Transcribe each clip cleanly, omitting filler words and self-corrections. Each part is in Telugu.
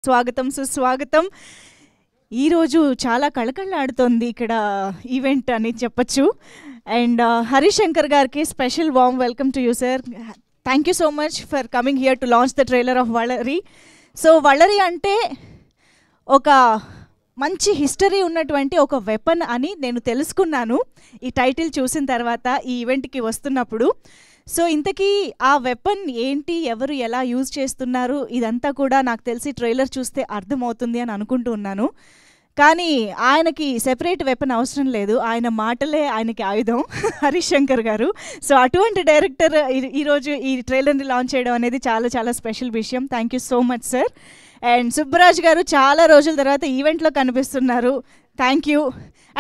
స్వాగతం సుస్వాగతం. ఈరోజు చాలా కళకళలాడుతోంది ఇక్కడ ఈవెంట్ అని చెప్పచ్చు. అండ్ హరిశంకర్ గారికి special warm welcome to you sir. Thank you so much for coming here to launch the trailer of Valari. So Valari అంటే ఒక మంచి హిస్టరీ ఉన్నటువంటి ఒక వెపన్ అని నేను తెలుసుకున్నాను ఈ టైటిల్ చూసిన తర్వాత ఈ ఈవెంట్కి వస్తున్నప్పుడు. సో ఇంతకీ ఆ వెపన్ ఏంటి, ఎవరు ఎలా యూజ్ చేస్తున్నారు, ఇదంతా కూడా నాకు తెలిసి ట్రైలర్ చూస్తే అర్థమవుతుంది అని అనుకుంటూ ఉన్నాను. కానీ ఆయనకి సెపరేట్ వెపన్ అవసరం లేదు, ఆయన మాటలే ఆయనకి ఆయుధం హరిశంకర్ గారు. సో అటువంటి డైరెక్టర్ ఈరోజు ఈ ట్రైలర్ని లాంచ్ చేయడం అనేది చాలా చాలా స్పెషల్ విషయం. Thank you so much sir. And Subbaraj గారు చాలా రోజుల తర్వాత ఈవెంట్లో కనిపిస్తున్నారు, థ్యాంక్ యూ.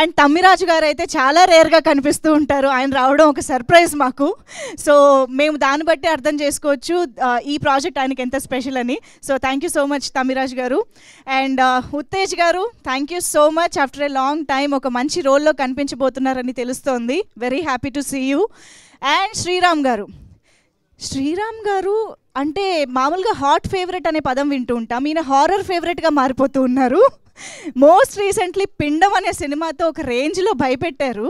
అండ్ తమ్మిరాజు గారు అయితే చాలా రేర్గా కనిపిస్తూ ఉంటారు, ఆయన రావడం ఒక సర్ప్రైజ్ మాకు. సో మేము దాన్ని బట్టి అర్థం చేసుకోవచ్చు ఈ ప్రాజెక్ట్ ఆయనకి ఎంత స్పెషల్ అని. So thank you so much Tammiraju garu. And Uttej garu, thank you so much. After a long time ఒక మంచి రోల్లో కనిపించబోతున్నారని తెలుస్తోంది, very happy to see you. And Sriram garu అంటే మామూలుగా హాట్ ఫేవరెట్ అనే పదం వింటూ ఉంటాం, ఈయన హారర్ ఫేవరెట్గా మారిపోతూ ఉన్నారు. మోస్ట్ రీసెంట్లీ పిండం అనే సినిమాతో ఒక రేంజ్లో భయపెట్టారు,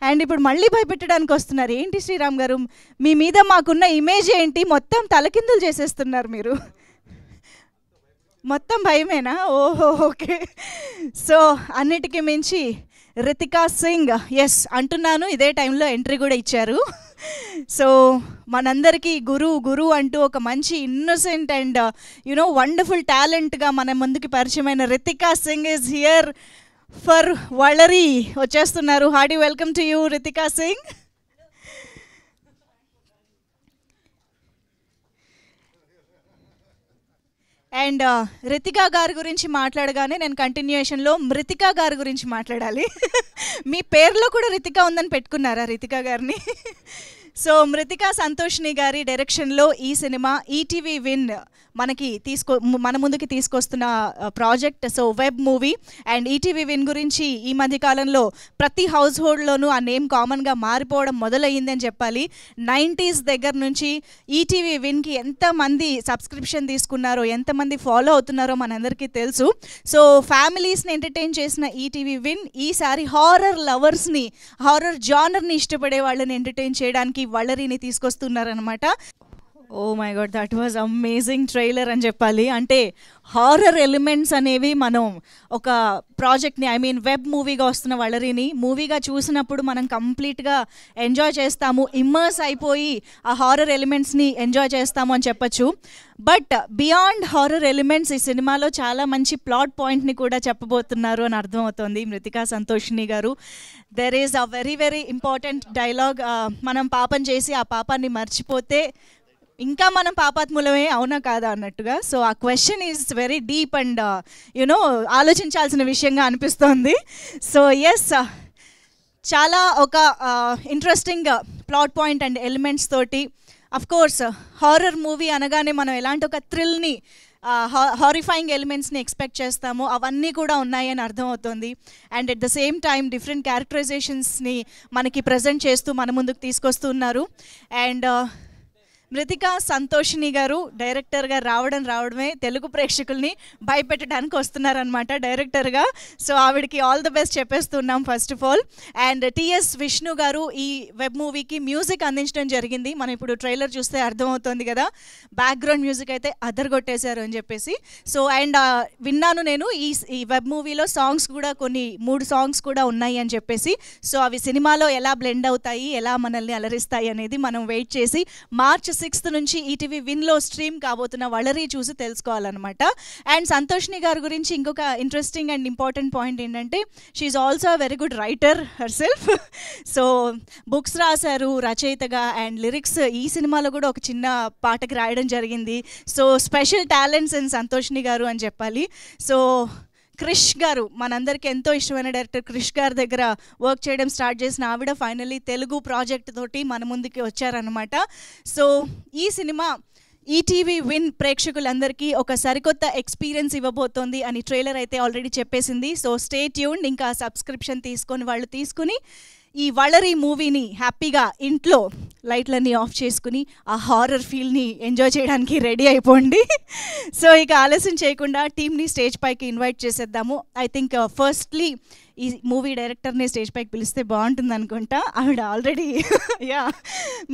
అండ్ ఇప్పుడు మళ్ళీ భయపెట్టడానికి వస్తున్నారు. ఏంటి శ్రీరామ్ గారు, మీ మీద మాకున్న ఇమేజ్ ఏంటి, మొత్తం తలకిందులు చేసేస్తున్నారు మీరు, మొత్తం భయమేనా? ఓహో ఓకే. సో అన్నిటికీ మించి రితికా సింగ్, ఎస్ అంటున్నాను, ఇదే టైంలో ఎంట్రీ కూడా ఇచ్చారు. సో మనందరికీ గురు అంటూ ఒక మంచి ఇన్నోసెంట్ అండ్ యునో వండర్ఫుల్ టాలెంట్గా మన ముందుకి పరిచయమైన Ritika Singh is here for Valari, వచ్చేస్తున్నారు. Hearty welcome to you Ritika Singh. And Ritika గారి గురించి మాట్లాడగానే నేను కంటిన్యూషన్లో మృతికా గారి గురించి మాట్లాడాలి. మీ పేరులో కూడా రితికా ఉందని పెట్టుకున్నారా రితికా గారిని? సో మృతికా సంతోష్ని గారి డైరెక్షన్లో ఈ సినిమా ఈటీవీ విన్ మన ముందుకి తీసుకొస్తున్న project. So web movie and ETV Win గురించి ఈ మధ్య కాలంలో ప్రతి హౌస్ హోల్డ్లోనూ ఆ నేమ్ కామన్గా మారిపోవడం మొదలయ్యిందని చెప్పాలి. 90s దగ్గర నుంచి ఈటీవీ విన్కి ఎంతమంది సబ్స్క్రిప్షన్ తీసుకున్నారో, ఎంతమంది ఫాలో అవుతున్నారో మనందరికీ తెలుసు. సో ఫ్యామిలీస్ని ఎంటర్టైన్ చేసిన ఈటీవీ విన్ ఈసారి హారర్ లవర్స్ని, హారర్ జానర్ని ఇష్టపడే వాళ్ళని ఎంటర్టైన్ చేయడానికి వలరిని తీసుకొస్తున్నారనమాట. Oh my god, that was amazing trailer అని చెప్పాలి. అంటే హారర్ ఎలిమెంట్స్ అనేవి మనం ఒక ప్రాజెక్ట్ని, ఐ మీన్ వెబ్ మూవీగా వస్తున్న వలరిని మూవీగా చూసినప్పుడు మనం కంప్లీట్గా ఎంజాయ్ చేస్తాము, ఇమ్మర్స్ అయిపోయి ఆ హారర్ ఎలిమెంట్స్ని ఎంజాయ్ చేస్తాము అని చెప్పచ్చు. బట్ బియాండ్ హారర్ ఎలిమెంట్స్ ఈ సినిమాలో చాలా మంచి ప్లాట్ పాయింట్ని కూడా చెప్పబోతున్నారు అని అర్థమవుతుంది మృతికా సంతోష్ని గారు. There is a very very important dialogue, మనం పాపం చేసి ఆ పాపాన్ని మర్చిపోతే ఇంకా మనం పాపాత్ములమే, అవునా కాదా అన్నట్టుగా. సో ఆ question is very deep and you know ఆలోచించాల్సిన విషయంగా అనిపిస్తోంది. సో ఎస్, చాలా ఒక interesting plot point and elements తోటి. అఫ్ కోర్స్ హారర్ మూవీ అనగానే మనం ఎలాంటి ఒక థ్రిల్ని, హారిఫైయింగ్ ఎలిమెంట్స్ని ఎక్స్పెక్ట్ చేస్తాము, అవన్నీ కూడా ఉన్నాయని అర్థమవుతుంది. And at the same time different క్యారెక్టరైజేషన్స్ని మనకి ప్రజెంట్ చేస్తూ మన ముందుకు తీసుకొస్తున్నారు. అండ్ మృతికా సంతోషిని గారు డైరెక్టర్గా రావడమే తెలుగు ప్రేక్షకుల్ని భయపెట్టడానికి వస్తున్నారనమాట డైరెక్టర్గా. సో ఆవిడకి ఆల్ ద బెస్ట్ చెప్పేస్తున్నాం first of all. And TS Vishnu గారు ఈ వెబ్ మూవీకి మ్యూజిక్ అందించడం జరిగింది. మనం ఇప్పుడు ట్రైలర్ చూస్తే అర్థమవుతుంది కదా, బ్యాక్గ్రౌండ్ మ్యూజిక్ అయితే అదరగొట్టేశారు అని చెప్పేసి. సో అండ్ విన్నాను నేను ఈ వెబ్ మూవీలో సాంగ్స్ కూడా 3 సాంగ్స్ కూడా ఉన్నాయి అని చెప్పేసి. సో అవి సినిమాలో ఎలా బ్లెండ్ అవుతాయి, ఎలా మనల్ని అలరిస్తాయి అనేది మనం వెయిట్ చేసి March 6th నుంచి ఈటీవీ విన్లో స్ట్రీమ్ కాబోతున్న వలరి చూసి తెలుసుకోవాలన్నమాట. అండ్ సంతోష్ని గారి గురించి ఇంకొక ఇంట్రెస్టింగ్ అండ్ ఇంపార్టెంట్ పాయింట్ ఏంటంటే she's also a very good writer herself. So books రాశారు రచయితగా, అండ్ లిరిక్స్ ఈ సినిమాలో కూడా ఒక చిన్న పాటకి రాయడం జరిగింది. సో స్పెషల్ టాలెంట్స్ ఇన్ సంతోష్ని గారు అని చెప్పాలి. సో క్రిష్ గారు, మనందరికీ ఎంతో ఇష్టమైన డైరెక్టర్ క్రిష్ గారి దగ్గర వర్క్ చేయడం స్టార్ట్ చేసిన ఆవిడ ఫైనల్లీ తెలుగు ప్రాజెక్ట్ తోటి మన ముందుకి వచ్చారనమాట. సో ఈ సినిమా ఈటీవీ విన్ ప్రేక్షకులందరికీ ఒక సరికొత్త ఎక్స్పీరియన్స్ ఇవ్వబోతోంది అని ట్రైలర్ అయితే ఆల్రెడీ చెప్పేసింది. సో స్టే ట్యూన్డ్, ఇంకా సబ్స్క్రిప్షన్ తీసుకొని వాళ్ళు తీసుకుని ఈ వళరి మూవీని హ్యాపీగా ఇంట్లో లైట్లన్నీ ఆఫ్ చేసుకుని ఆ హారర్ ఫీల్ని ఎంజాయ్ చేయడానికి రెడీ అయిపోండి. సో ఇక ఆలస్యం చేయకుండా టీమ్ని స్టేజ్ పైకి ఇన్వైట్ చేసేద్దాము. ఐ థింక్ ఫస్ట్లీ ఈ మూవీ డైరెక్టర్ని స్టేజ్ పైకి పిలిస్తే బాగుంటుంది అనుకుంటా. ఆవిడ already yeah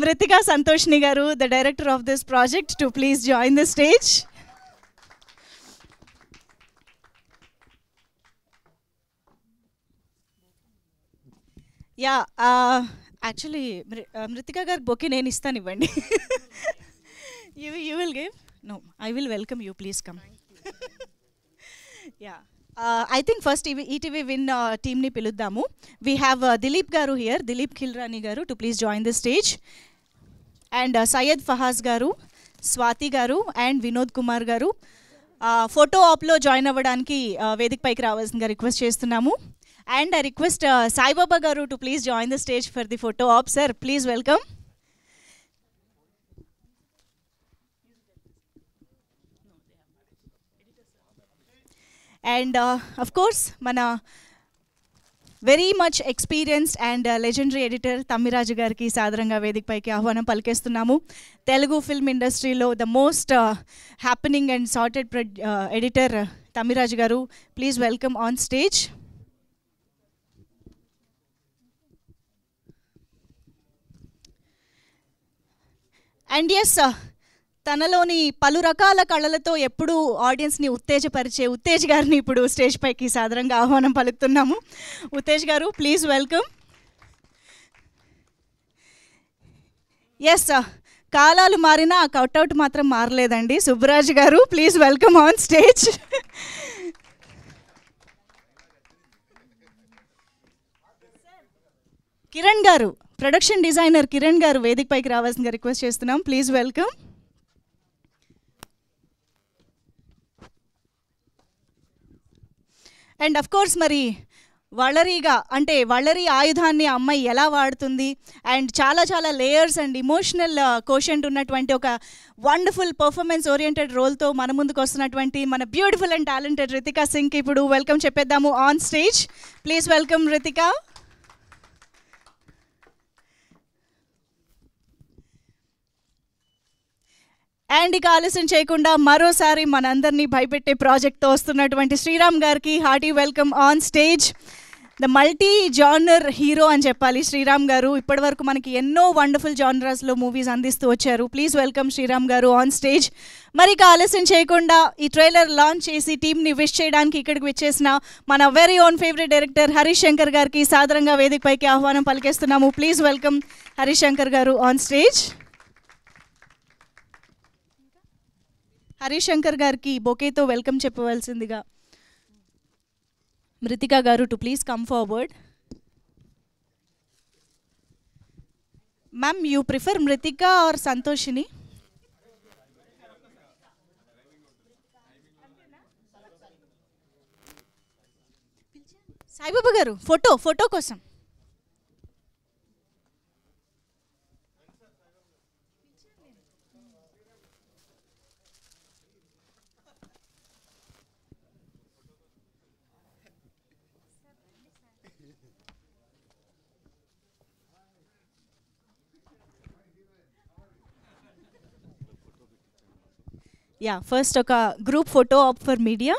Mrithika Santoshini garu, the director of this project, to please join the stage. Yeah actually Mrithika గారికి బొకే నేను ఇస్తాను, ఇవ్వండి. You will give? No, I will welcome you, please come. Yeah I think first ETV Win టీమ్ని పిలుద్దాము. వీ హ్యావ్ దిలీప్ గారు హియర్, దిలీప్ ఖిల్రాణి గారు, to please join the stage. And Syed Fahaz గారు, స్వాతి గారు అండ్ వినోద్ కుమార్ గారు ఫోటో ఆప్లో జాయిన్ అవ్వడానికి వేదిక పైకి రావాల్సిందిగా రిక్వెస్ట్ చేస్తున్నాము. And I request Sai Baba Garu to please join the stage for the photo op. Sir, please welcome. And of course, mana very much experienced and legendary editor Tammiraju gariki sadaranga vedik paiki ahvanam palkestunnamo. Telugu film industry lo the most happening and sorted editor Tammiraju garu, please welcome on stage. And yes, తనలోని పలు రకాల కళలతో ఎప్పుడూ ఆడియన్స్ని ఉత్తేజపరిచే ఉత్తేజ్ గారిని ఇప్పుడు స్టేజ్ పైకి సాదరంగా ఆహ్వానం పలుకుతున్నాము. ఉత్తేజ్ గారు, ప్లీజ్ వెల్కమ్. ఎస్, కాలాలు మారినా ఆ కట్అవుట్ మాత్రం మారలేదండి. సుబ్బరాజ్ గారు, please welcome on stage. Kiran గారు, ప్రొడక్షన్ డిజైనర్ కిరణ్ గారు వేదిక పైకి రావాల్సిందిగా రిక్వెస్ట్ చేస్తున్నాం, please welcome. And of course మరి వళరిగా అంటే వళరి ఆయుధాన్ని అమ్మాయి ఎలా వాడుతుంది అండ్ చాలా చాలా లేయర్స్ అండ్ ఇమోషనల్ కోషెంట్ ఉన్నటువంటి ఒక వండర్ఫుల్ పర్ఫార్మెన్స్ ఓరియంటెడ్ రోల్తో మన ముందుకు వస్తున్నటువంటి మన బ్యూటిఫుల్ అండ్ టాలెంటెడ్ రితికా సింగ్కి ఇప్పుడు వెల్కమ్ చెప్పేద్దాము on stage. Please welcome Ritika. And ఇక ఆలస్యం చేయకుండా మరోసారి మనందరినీ భయపెట్టే ప్రాజెక్ట్తో వస్తున్నటువంటి శ్రీరామ్ గారికి hearty welcome on stage. The multi genre hero అని చెప్పాలి శ్రీరామ్ గారు. ఇప్పటివరకు మనకి ఎన్నో వండర్ఫుల్ జానరాస్లో మూవీస్ అందిస్తూ వచ్చారు. ప్లీజ్ వెల్కమ్ శ్రీరామ్ గారు ఆన్ స్టేజ్. మరి ఇక ఆలస్యం చేయకుండా ఈ ట్రైలర్ లాంచ్ చేసి టీమ్ని విష్ చేయడానికి ఇక్కడికి వచ్చేసిన మన very own favourite director Harish Shankar గారికి సాదరంగా వేదిక పైకి ఆహ్వానం పలికేస్తున్నాము. ప్లీజ్ వెల్కమ్ హరీష్ శంకర్ గారు ఆన్ స్టేజ్. హరీష్ శంకర్ గారికి బొకేతో వెల్కమ్ చెప్పవలసిందిగా Mrithika garu to please come forward. Ma'am, you prefer Mrithika or Santoshini? Saibaba garu photo కోసం. యా, ఫస్ట్ ఒక group photo op for media.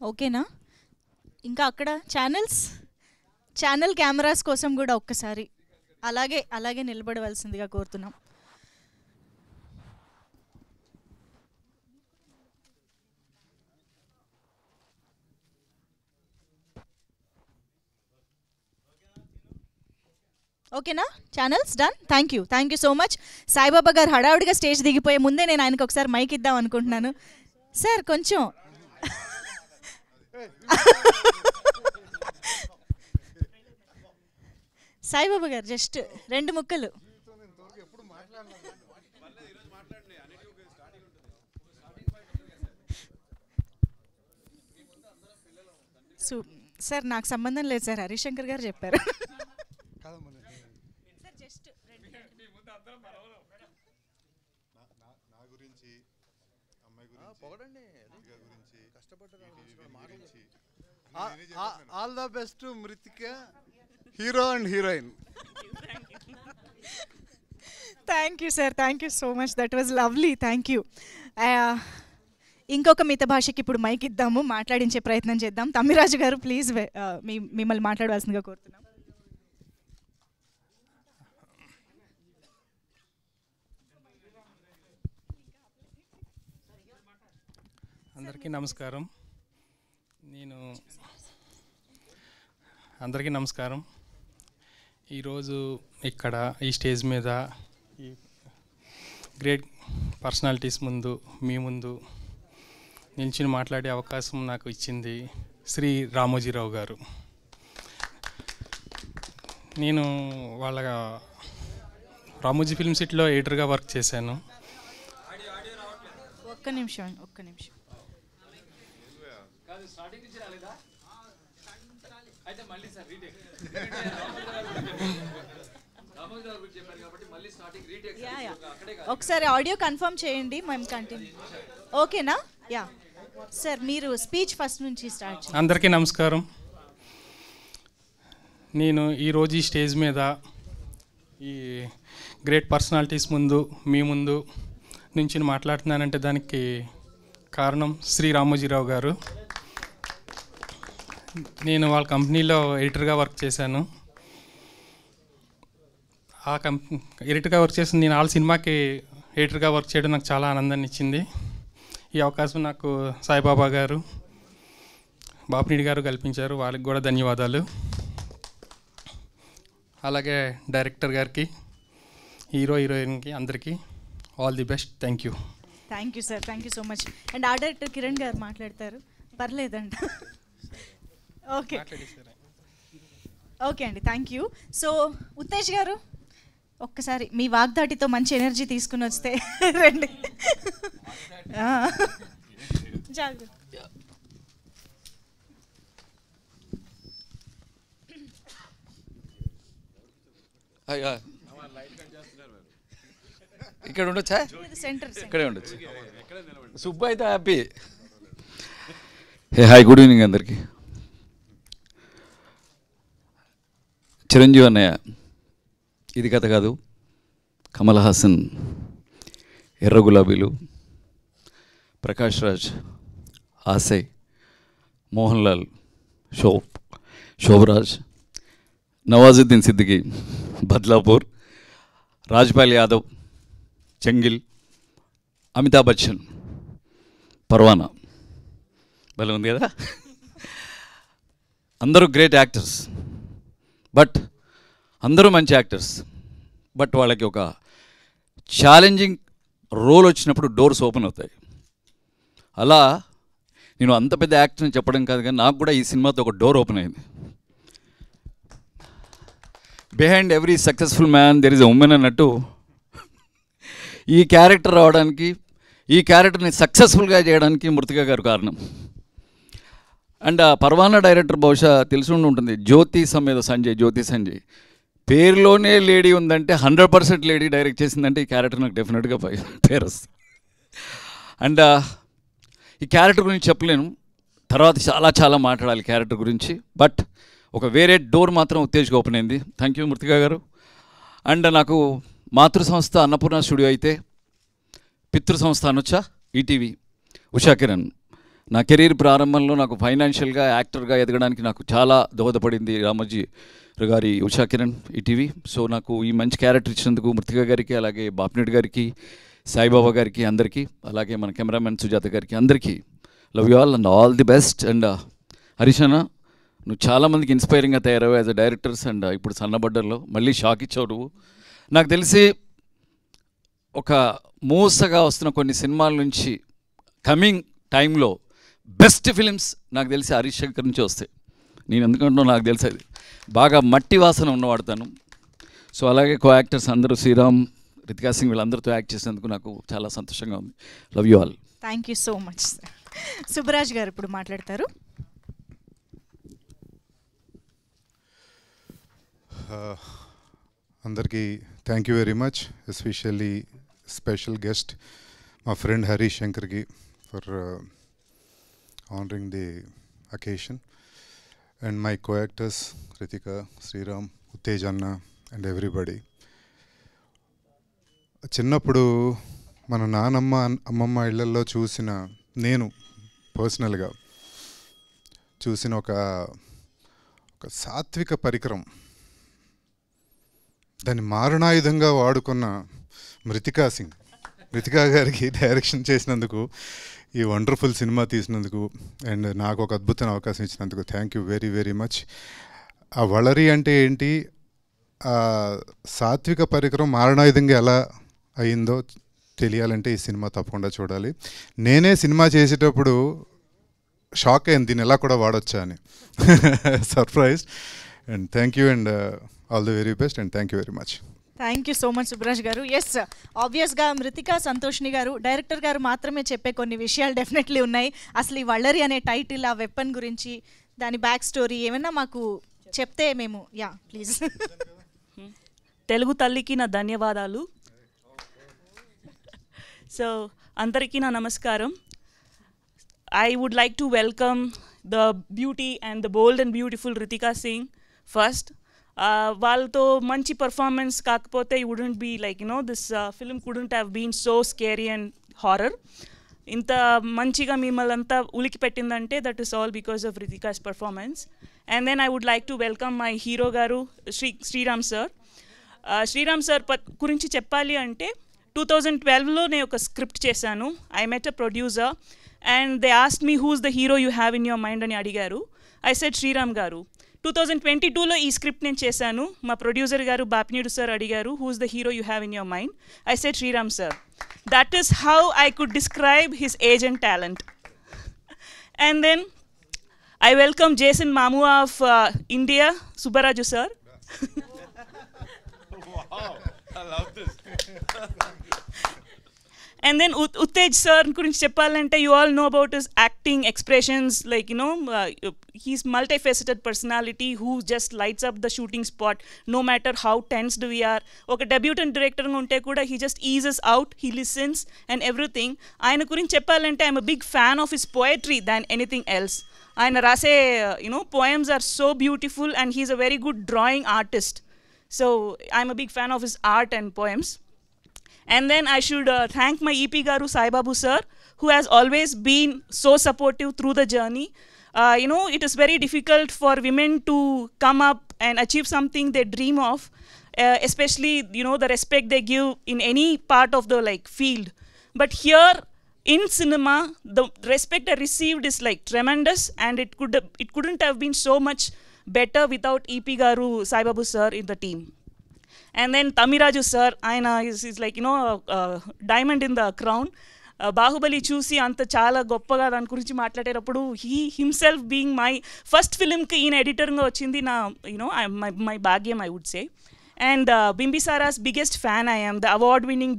ఓకేనా? ఇంకా అక్కడ ఛానల్ కెమెరాస్ కోసం కూడా ఒక్కసారి అలాగే అలాగే నిలబడవలసిందిగా కోరుతున్నాం. ఓకేనా? Channels done. Thank you so much. Saibaba గారు హడావుడిగా స్టేజ్ దిగిపోయే ముందే నేను ఆయనకు ఒకసారి మైక్ ఇద్దాం అనుకుంటున్నాను. సార్ కొంచెం సాయిబాబా గారు జస్ట్ 2 ముక్కలు. సార్ నాకు సంబంధం లేదు సార్, హరిశంకర్ గారు చెప్పారు. All the best Mrithika, hero and heroine. Thank you sir, thank you so much, that was lovely. Thank you. ఇంకొక మిత భాషకి ఇప్పుడు మైక్ ఇద్దాము, మాట్లాడించే ప్రయత్నం చేద్దాం. తమ్మిరాజు గారు ప్లీజ్ మిమ్మల్ని మాట్లాడవలసిందిగా కోరుతున్నాం. అందరికీ నమస్కారం. అందరికీ నమస్కారం. ఈరోజు ఇక్కడ ఈ స్టేజ్ మీద ఈ గ్రేట్ పర్సనాలిటీస్ ముందు మీ ముందు నిల్చుని మాట్లాడే అవకాశం నాకు ఇచ్చింది శ్రీ రామోజీరావు గారు. నేను వాళ్ళ రామోజీ ఫిల్మ్ సిటీలో ఎడిటర్గా వర్క్ చేశాను. ఒక్క నిమిషం. ఒకసారి ఆడియో కన్ఫర్మ్ చేయండి, మేము కంటిన్యూ. ఓకేనా? యా సార్, మీరు స్పీచ్ ఫస్ట్ నుంచి స్టార్ట్ చేయండి. అందరికీ నమస్కారం. నేను ఈరోజు ఈ స్టేజ్ మీద ఈ గ్రేట్ పర్సనాలిటీస్ ముందు మీ ముందు నుంచి మాట్లాడుతున్నానంటే దానికి కారణం శ్రీ రామోజీరావు గారు. నేను వాళ్ళ కంపెనీలో ఎడిటర్గా వర్క్ చేశాను. ఆ ఎడిటర్గా వర్క్ చేసిన నేను వాళ్ళ సినిమాకి ఎడిటర్గా వర్క్ చేయడం నాకు చాలా ఆనందాన్ని ఇచ్చింది. ఈ అవకాశం నాకు సాయిబాబా గారు, బాపినీడి గారు కల్పించారు. వాళ్ళకి కూడా ధన్యవాదాలు. అలాగే డైరెక్టర్ గారికి, హీరోయిన్కి అందరికీ all the best. Thank you. Thank you sir, thank you so much. And ఆ డైరెక్టర్ కిరణ్ గారు మాట్లాడతారు, పర్లేదంట. ఓకే ఓకే అండి, థ్యాంక్ యూ. సో ఉత్తేజ్ గారు ఒక్కసారి మీ వాగ్దాటితో మంచి ఎనర్జీ తీసుకుని వస్తే రండి. జాగ్రత్త. ఇక్కడ ఉండొచ్చా? ఇక్కడే ఉండొచ్చు. సుబ్బు అయితే హ్యాపీ. హాయ్, గుడ్ ఈవినింగ్ అందరికీ. చిరంజీవి అన్నయ్య, ఇది కథ కాదు, కమల్ హాసన్, ఎర్ర గులాబీలు, ప్రకాష్ రాజ్, ఆశయ్, మోహన్ లాల్, శోభరాజ్, నవాజుద్దీన్ సిద్దికి, బద్లాపూర్, రాజ్పాల్ యాదవ్, చెంగిల్, అమితాబ్ బచ్చన్, పర్వానా. భలే ఉంది కదా. అందరూ గ్రేట్ యాక్టర్స్, బట్ అందరూ మంచి యాక్టర్స్. బట్ వాళ్ళకి ఒక ఛాలెంజింగ్ రోల్ వచ్చినప్పుడు డోర్స్ ఓపెన్ అవుతాయి. అలా నేను అంత పెద్ద యాక్టర్ని చెప్పడం కాదు, కానీ నాకు కూడా ఈ సినిమాతో ఒక డోర్ ఓపెన్ అయింది. Behind every successful man there is a women అన్నట్టు ఈ క్యారెక్టర్ రావడానికి ఈ క్యారెక్టర్ని సక్సెస్ఫుల్గా చేయడానికి మృతిక గారు కారణం. అండ్ ఆ పర్వానా డైరెక్టర్ బహుశా తెలిసి ఉంటుంది, జ్యోతి సమేత సంజయ్, జ్యోతి సంజయ్ పేరులోనే లేడీ ఉందంటే 100% లేడీ డైరెక్ట్ చేసిందంటే ఈ క్యారెక్టర్ నాకు డెఫినెట్గా పేరు వస్తుంది. అండ్ ఈ క్యారెక్టర్ గురించి చెప్పలేను, తర్వాత చాలా మాట్లాడాలి క్యారెక్టర్ గురించి. బట్ ఒక వేరే డోర్ మాత్రం ఉత్తేజ్కి ఓపెన్ అయింది. థ్యాంక్ యూ మృతిక గారు. అండ్ నాకు మాతృ సంస్థ అన్నపూర్ణ స్టూడియో అయితే పితృ సంస్థ అనొచ్చా ఈటీవీ, ఉషా కిరణ్. నా కెరీర్ ప్రారంభంలో నాకు ఫైనాన్షియల్గా యాక్టర్గా ఎదగడానికి నాకు చాలా దోహదపడింది రామోజీ గారి ఉషా కిరణ్ ఈటీవీ. సో నాకు ఈ మంచి క్యారెక్టర్ ఇచ్చినందుకు మృతిక గారికి, అలాగే బాపినేడు గారికి, సాయిబాబా గారికి, అందరికీ, అలాగే మన కెమెరామెన్ సుజాత గారికి అందరికీ love you all and all the best. And Harish అన్న, నువ్వు చాలామందికి ఇన్స్పైరింగ్గా తయారవు యాజ్ అ డైరెక్టర్స్. అండ్ ఇప్పుడు సన్నబడ్డర్లో మళ్ళీ షాక్ ఇచ్చావు నువ్వు. నాకు తెలిసి ఒక మూసగా వస్తున్న కొన్ని సినిమాల నుంచి కమింగ్ టైంలో బెస్ట్ ఫిలిమ్స్ నాకు తెలిసి హరీష్ శంకర్ నుంచి వస్తాయి. నేను ఎందుకంటున్నా నాకు తెలిసి అది బాగా మట్టి వాసన ఉన్నవాడతాను. సో అలాగే కో యాక్టర్స్ అందరూ శ్రీరామ్, రితికా సింగ్ వీళ్ళందరితో యాక్ట్ చేసినందుకు నాకు చాలా సంతోషంగా ఉంది. Love you all. Thank you so much sir. Subbaraj గారు ఇప్పుడు మాట్లాడతారు. అందరికీ thank you very much, especially special guest మా ఫ్రెండ్ హరీష్ శంకర్కి for honouring the occasion, and my co actors Ritika, Sriram, Uttej అన్న అండ్ ఎవ్రీబడి. చిన్నప్పుడు మన నానమ్మ అమ్మమ్మ ఇళ్లలో చూసిన, నేను పర్సనల్గా చూసిన ఒక సాత్విక పరికరం, దాన్ని మారణాయుధంగా వాడుకున్న మృతికా సింగ్, మృతికా గారికి డైరెక్షన్ చేసినందుకు, ఈ వండర్ఫుల్ సినిమా తీసినందుకు, అండ్ నాకు ఒక అద్భుతమైన అవకాశం ఇచ్చినందుకు thank you very very much. ఆ వళరి అంటే ఏంటి, ఆ సాత్విక పరికరం మారణాయుధంగా ఎలా అయిందో తెలియాలంటే ఈ సినిమా తప్పకుండా చూడాలి. నేనే సినిమా చేసేటప్పుడు షాక్ అయింది, దీన్ని ఎలా కూడా వాడొచ్చా అని. Surprise. And thank you and all the very best and thank you very much. Thank you so much Subbaraj గారు. ఎస్, ఆబ్వియస్గా మృతికా సంతోష్ని గారు, డైరెక్టర్ గారు మాత్రమే చెప్పే కొన్ని విషయాలు డెఫినెట్లీ ఉన్నాయి. అసలు ఈ వళ్ళరి అనే టైటిల్, ఆ వెపన్ గురించి, దాని బ్యాక్ స్టోరీ ఏమైనా మాకు చెప్తే మేము ప్లీజ్. తెలుగు తల్లికి నా ధన్యవాదాలు. సో అందరికీ నా నమస్కారం. I would like to welcome the beauty and the bold and beautiful Ritika Singh first. వాళ్ళతో మంచి పర్ఫార్మెన్స్ కాకపోతే you wouldn't be like, this film couldn't have been so scary and horror. ఇంత మంచిగా మిమ్మల్ని అంతా ఉలికి పెట్టిందంటే that is all because of Ritika's performance. And then I would like to welcome my hero garu Sriram sir. Sriram sir గురించి చెప్పాలి అంటే 2012లో నేను ఒక స్క్రిప్ట్ చేశాను. I met a producer and they asked me who's the hero you have in your mind అని అడిగారు. I said Sriram garu. 2022లో ఈ స్క్రిప్ట్ నేను చేశాను. మా ప్రొడ్యూసర్ గారు బాపినేడు సార్ అడిగారు who's the hero you have in your mind. I said Sriram sir. That is how I could describe his age and talent. And then I welcome Jason Mamua of India, Subbaraju sir. Wow, I love this. And then Uttej sir gurinchi cheppalante, you all know about his acting expressions, like he's multifaceted personality who just lights up the shooting spot no matter how tensed we are. Oka debutant director ga unte kuda he just eases out, he listens and everything. Ayana gurinchi cheppalante, I'm a big fan of his poetry than anything else. Ayana rase poems are so beautiful and he's a very good drawing artist. So I'm a big fan of his art and poems. And then I should thank my EP Garu Saibabu sir, who has always been so supportive through the journey. It is very difficult for women to come up and achieve something they dream of, especially the respect they give in any part of the field. But here in cinema, the respect I received is tremendous, and it couldn't have been so much better without EP Garu Saibabu sir in the team. And then Tamiraju sir, ఆయన is like diamond in the crown. Baahubali చూసి అంత చాలా గొప్పగా దాని గురించి మాట్లాడేటప్పుడు he himself being my first ఫిలింకి ఈయన ఎడిటర్గా వచ్చింది నా my భాగ్యం, I would say. And Bimbisara's biggest fan I am, the award winning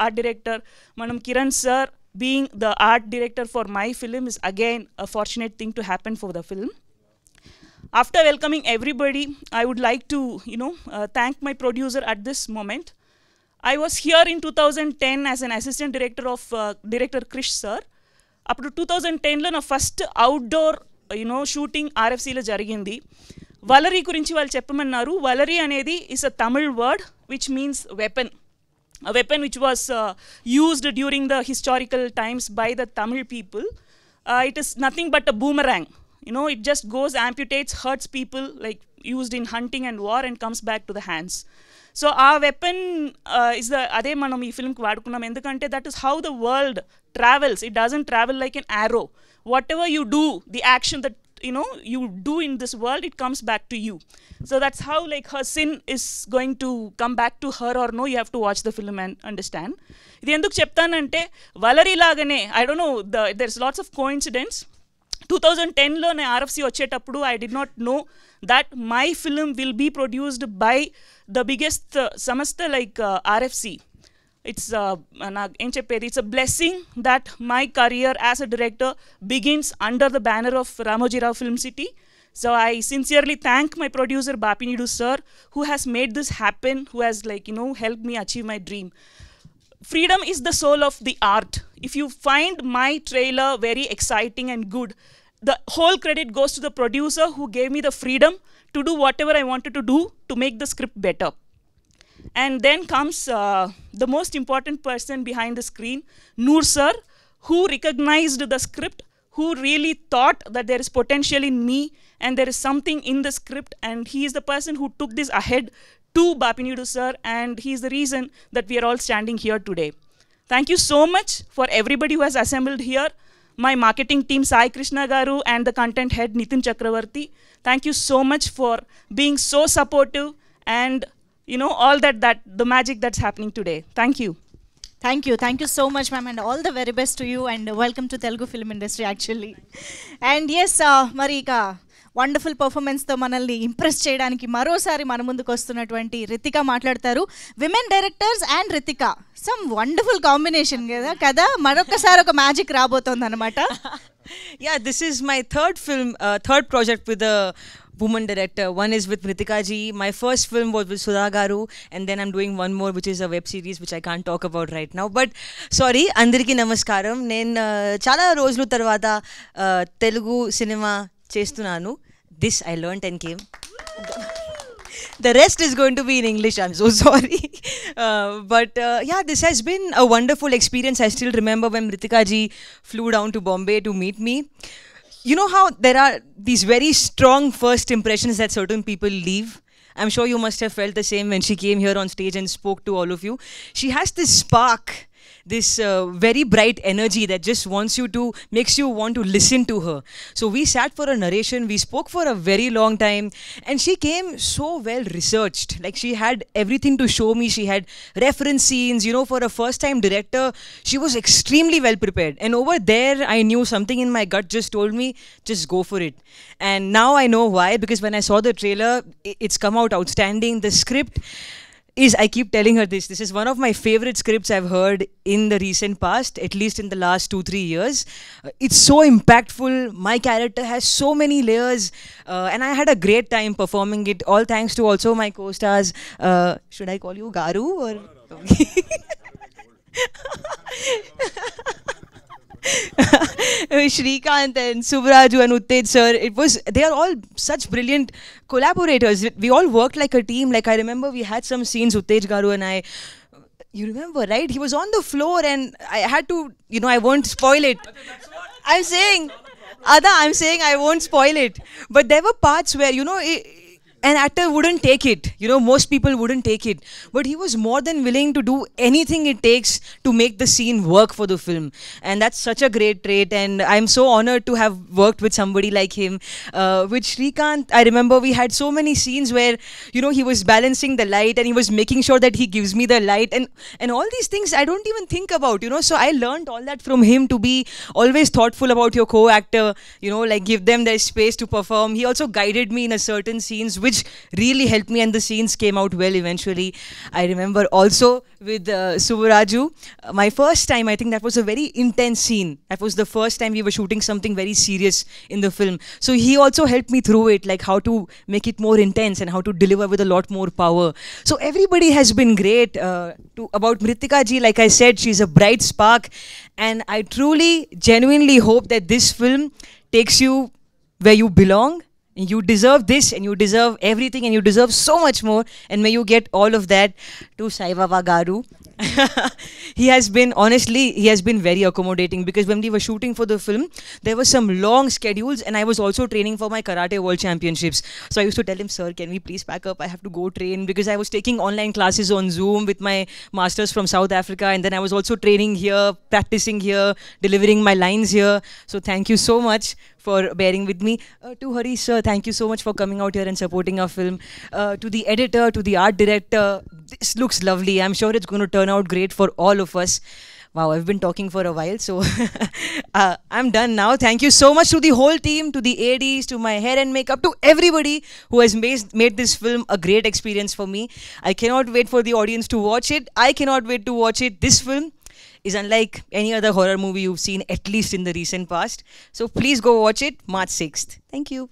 art director Manam Kiran sir being the art director for my film is again a fortunate thing to happen for the film. After welcoming everybody, I would like to, thank my producer at this moment. I was here in 2010 as an assistant director of director Krish sir. Up to 2010 lo na first outdoor shooting RFC lo jarigindi. Valari gurinchi vallu cheppamannaru. Valari anedi is a Tamil word which means weapon. A weapon which was used during the historical times by the Tamil people. It is nothing but a boomerang. It just goes, amputates, hurts people, like used in hunting and war, and comes back to the hands. So our weapon is the ade manam ee film ku vadukunnam endukante that is how the world travels. It doesn't travel like an arrow. Whatever you do, the action that you do in this world, it comes back to you. So that's how like her sin is going to come back to her or no. You have to watch the film and understand. Idi enduku cheptanante Valari lagane, I don't know, there's lots of coincidence. 2010 లో నేను RFC వచ్చేటప్పుడు I did not know that my film will be produced by the biggest samastha like RFC. It's it's a blessing that my career as a director begins under the banner of Ramoji Rao Film City. So I sincerely thank my producer Bapinidu sir, who has made this happen, who has helped me achieve my dream. Freedom is the soul of the art. If you find my trailer very exciting and good, the whole credit goes to the producer who gave me the freedom to do whatever I wanted to do to make the script better. And then comes the most important person behind the screen, Noor sir, who recognized the script, who really thought that there is potential in me and there is something in the script, and he is the person who took this ahead to Bapinidu sir, and he is the reason that we are all standing here today. Thank you so much for everybody who has assembled here. My marketing team Sai Krishna Garu and the content head Nitin Chakravarti. Thank you so much for being so supportive and all that the magic that's happening today. Thank you. Thank you so much, ma'am, and all the very best to you, and welcome to Telugu film industry actually. And yes, Marika, wonderful పర్ఫార్మెన్స్తో మనల్ని ఇంప్రెస్ చేయడానికి మరోసారి మన ముందుకు వస్తున్నటువంటి రితిక మాట్లాడతారు. Women directors and Ritika, some wonderful combination కదా మరొకసారి ఒక మ్యాజిక్ రాబోతోంది అనమాట. Yeah, this is my third project with a woman director. One is with Ritika ji. My first film was with Sudha Garu, and then I'm doing one more which is a web series which I can't talk about right now. But sorry, andariki namaskaram. Nen chala rojulu tarvata Telugu cinema చేస్తున్నాను. This I learnt and came. The rest is going to be in English. I'm so sorry. But yeah, this has been a wonderful experience. I still remember when Ritika ji flew down to Bombay to meet me. You know how there are these very strong first impressions that certain people leave? I'm sure you must have felt the same when she came here on stage and spoke to all of you. She has this spark, this very bright energy that just makes you want to listen to her. So we sat for a narration, we spoke for a very long time, and she came so well researched. Like she had everything to show me. She had reference scenes, for a first time director, she was extremely well prepared. And over there, I knew something in my gut just told me, just go for it. And now I know why, because when I saw the trailer, it's come out outstanding. The script I keep telling her this is one of my favorite scripts I've heard in the recent past, at least in the last 2-3 years. It's so impactful. My character has so many layers, and I had a great time performing it, all thanks to also my co-stars. Should I call you Garu or? Shrikant and Subraju and Uttej sir, they are all such brilliant collaborators. We all worked like a team. Like I remember we had some scenes, Uttej Garu and I, you remember, right? He was on the floor and I had to, I won't spoil it. I'm saying I won't spoil it. But there were parts where, an actor wouldn't take it. Most people wouldn't take it. But he was more than willing to do anything it takes to make the scene work for the film. And that's such a great trait. And I'm so honored to have worked with somebody like him. With Shrikant, I remember we had so many scenes where, he was balancing the light and he was making sure that he gives me the light. And all these things I don't even think about, So I learned all that from him, to be always thoughtful about your co-actor, like give them their space to perform. He also guided me in a certain scenes, which language really helped me, and the scenes came out well eventually. I remember also with Suvaraju, my first time, I think that was a very intense scene. That was the first time we were shooting something very serious in the film. So he also helped me through it, like how to make it more intense and how to deliver with a lot more power. So everybody has been great. About Mritika ji, like I said, she's a bright spark, and I truly, genuinely hope that this film takes you where you belong. You deserve this, and you deserve everything, and you deserve so much more, and may you get all of that. To Sai Baba Garu, he has been, honestly, he has been very accommodating, because when we were shooting for the film, there were some long schedules, and I was also training for my Karate World Championships. So I used to tell him, sir, can we please pack up? I have to go train, because I was taking online classes on Zoom with my masters from South Africa, and then I was also training here, practicing here, delivering my lines here. So thank you so much for bearing with me. To Harish sir, thank you so much for coming out here and supporting our film. To the editor, to the art director, this looks lovely. I'm sure it's going to turn out great for all of us. Wow, I've been talking for a while, so I'm done now. Thank you so much to the whole team, to the ADs, to my hair and makeup, to everybody who has made this film a great experience for me. I cannot wait for the audience to watch it. I cannot wait to watch it. This film is unlike any other horror movie you've seen, at least in the recent past. So please go watch it, March 6th. Thank you.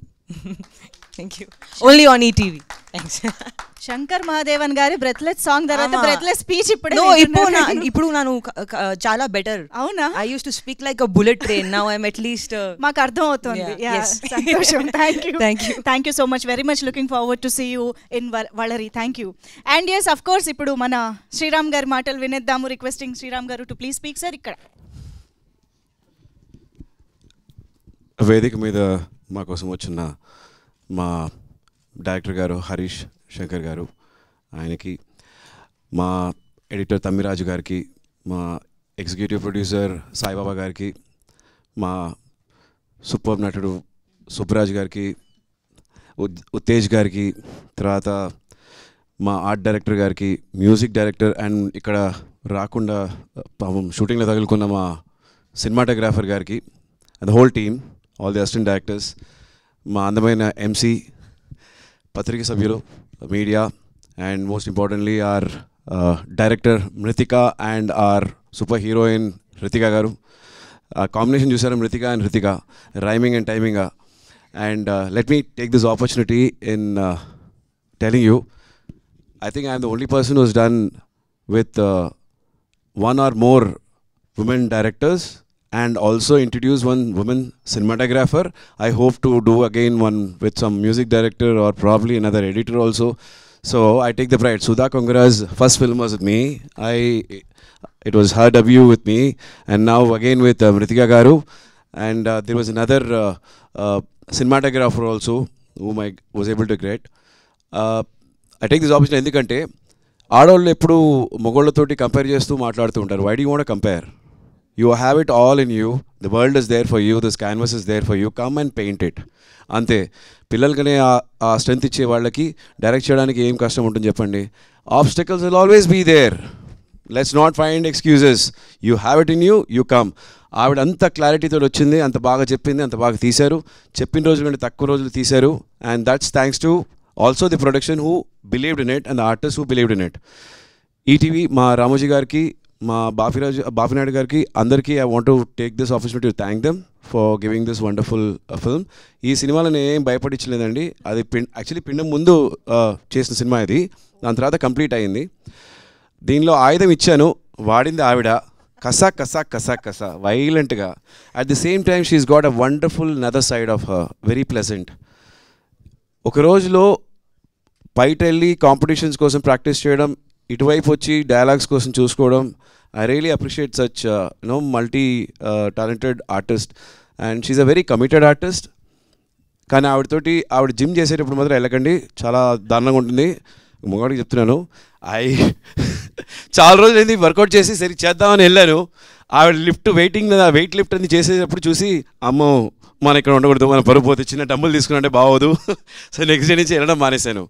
Thank you. Only on ETV. Thanks. Shankar Mahadevan గారి బ్రెత్లెస్ సాంగ్ తర్వాత బ్రెత్లెస్ స్పీచ్ ఇప్పుడు ನಾನು చాలా బెటర్. అవునా? I used to speak like a bullet train. Now I'm at least మాకు అర్థం అవుతుంది. సంతోషం. Thank you so much. Very much looking forward to see you in Valari. Thank you. And yes, of course, ఇప్పుడు మన శ్రీరామ్ గారి మాటలు వినేద్దాము. రిక్వెస్టింగ్ శ్రీరామ్ గారు టు ప్లీజ్ స్పీక్ సార్. ఇక్కడ వేదిక మీద మా కోసం వచ్చిన మా డైరెక్టర్ గారు హరీష్ శంకర్ గారు, ఆయనకి, మా ఎడిటర్ తమ్మిరాజు గారికి, మా ఎగ్జిక్యూటివ్ ప్రొడ్యూసర్ సాయిబాబా గారికి, మా సూపర్ నటుడు సుబ్బరాజ్ గారికి, ఉత్తేజ్ గారికి, తర్వాత మా ఆర్ట్ డైరెక్టర్ గారికి, మ్యూజిక్ డైరెక్టర్ అండ్ ఇక్కడ రాకుండా పాపం షూటింగ్లో తగులుకున్న మా సినిమాటోగ్రాఫర్ గారికి, the whole team, all the assistant directors, మా అందమైన ఎంసీ, పత్రిక సభ్యులు, media, and most importantly our director Mrithika and our super heroine Ritika garu. Combination చూసారు, Mrithika and Ritika, rhyming and timing. And let me take this opportunity in telling you, I think I am the only person who's done with one or more women directors and also introduce one woman cinematographer. I hope to do again one with some music director or probably another editor also. So I take the pride. Sudha Kongara's first film was with me. It was her debut with me, and now again with Mritika Garu. And there was another cinematographer also whom I was able to get. I take this opportunity ఎందుకంటే ఆడవాళ్ళు ఎప్పుడు మొగోళ్ళతోటి కంపేర్ చేస్తూ మాట్లాడుతూ ఉంటారు. Why do want compare? You have it all in you, the world is there for you, this canvas is there for you, come and paint it. అంతే. పిల్లలకనే ఆ స్ట్రెంత్ ఇచ్చే వాళ్ళకి డైరెక్ట్ చేయడానికి ఏం కష్టం ఉంటుంది చెప్పండి? Obstacles will always be there. Let's not find excuses. You have it in you, you come. ఆవిడ అంత క్లారిటీతో వచ్చింది, అంత బాగా చెప్పింది, అంత బాగా తీశారు. చెప్పిన రోజుల కంటే తక్కువ రోజులు తీశారు. And that's thanks to also the production who believed in it and the artists who believed in it. ETV, మా రామోజీ గారికి, మా బాపినాయుడు గారికి, అందరికీ I want to take this opportunity to thank them for giving this wonderful film. ఈ సినిమాలో నేను ఏం భయపడించలేదండి. అది యాక్చువల్లీ పిండం ముందు చేసిన సినిమా ఇది, దాని తర్వాత కంప్లీట్ అయింది. దీనిలో ఆయుధం ఇచ్చాను, వాడింది ఆవిడ. కసా కసా కసా కసా వైలెంట్గా. At the same time she's got a wonderful other side of her, very pleasant. ఒక రోజులో బయట వెళ్ళి కాంపిటీషన్స్ కోసం ప్రాక్టీస్ చేయడం, ఇటువైపు వచ్చి డైలాగ్స్ కోసం చూసుకోవడం. I really appreciate such multi talented artist, and she's a very committed artist. కానీ ఆవిడ జిమ్ చేసేటప్పుడు మాత్రం వెళ్ళకండి, చాలా దారుణంగా ఉంటుంది. మొగాడికి చెప్తున్నాను. చాలా రోజులు అయింది వర్కౌట్ చేసి సరే చేద్దామని వెళ్ళాను. ఆవిడ వెయిట్ లిఫ్ట్ అని చేసేటప్పుడు చూసి, అమ్మో మన ఇక్కడ ఉండకూడదు, మన పరుగు పోతే, చిన్న డబ్బులు తీసుకున్నట్టే బాగోదు. సో నెక్స్ట్ డే నుంచి వెళ్ళడం మానేశాను.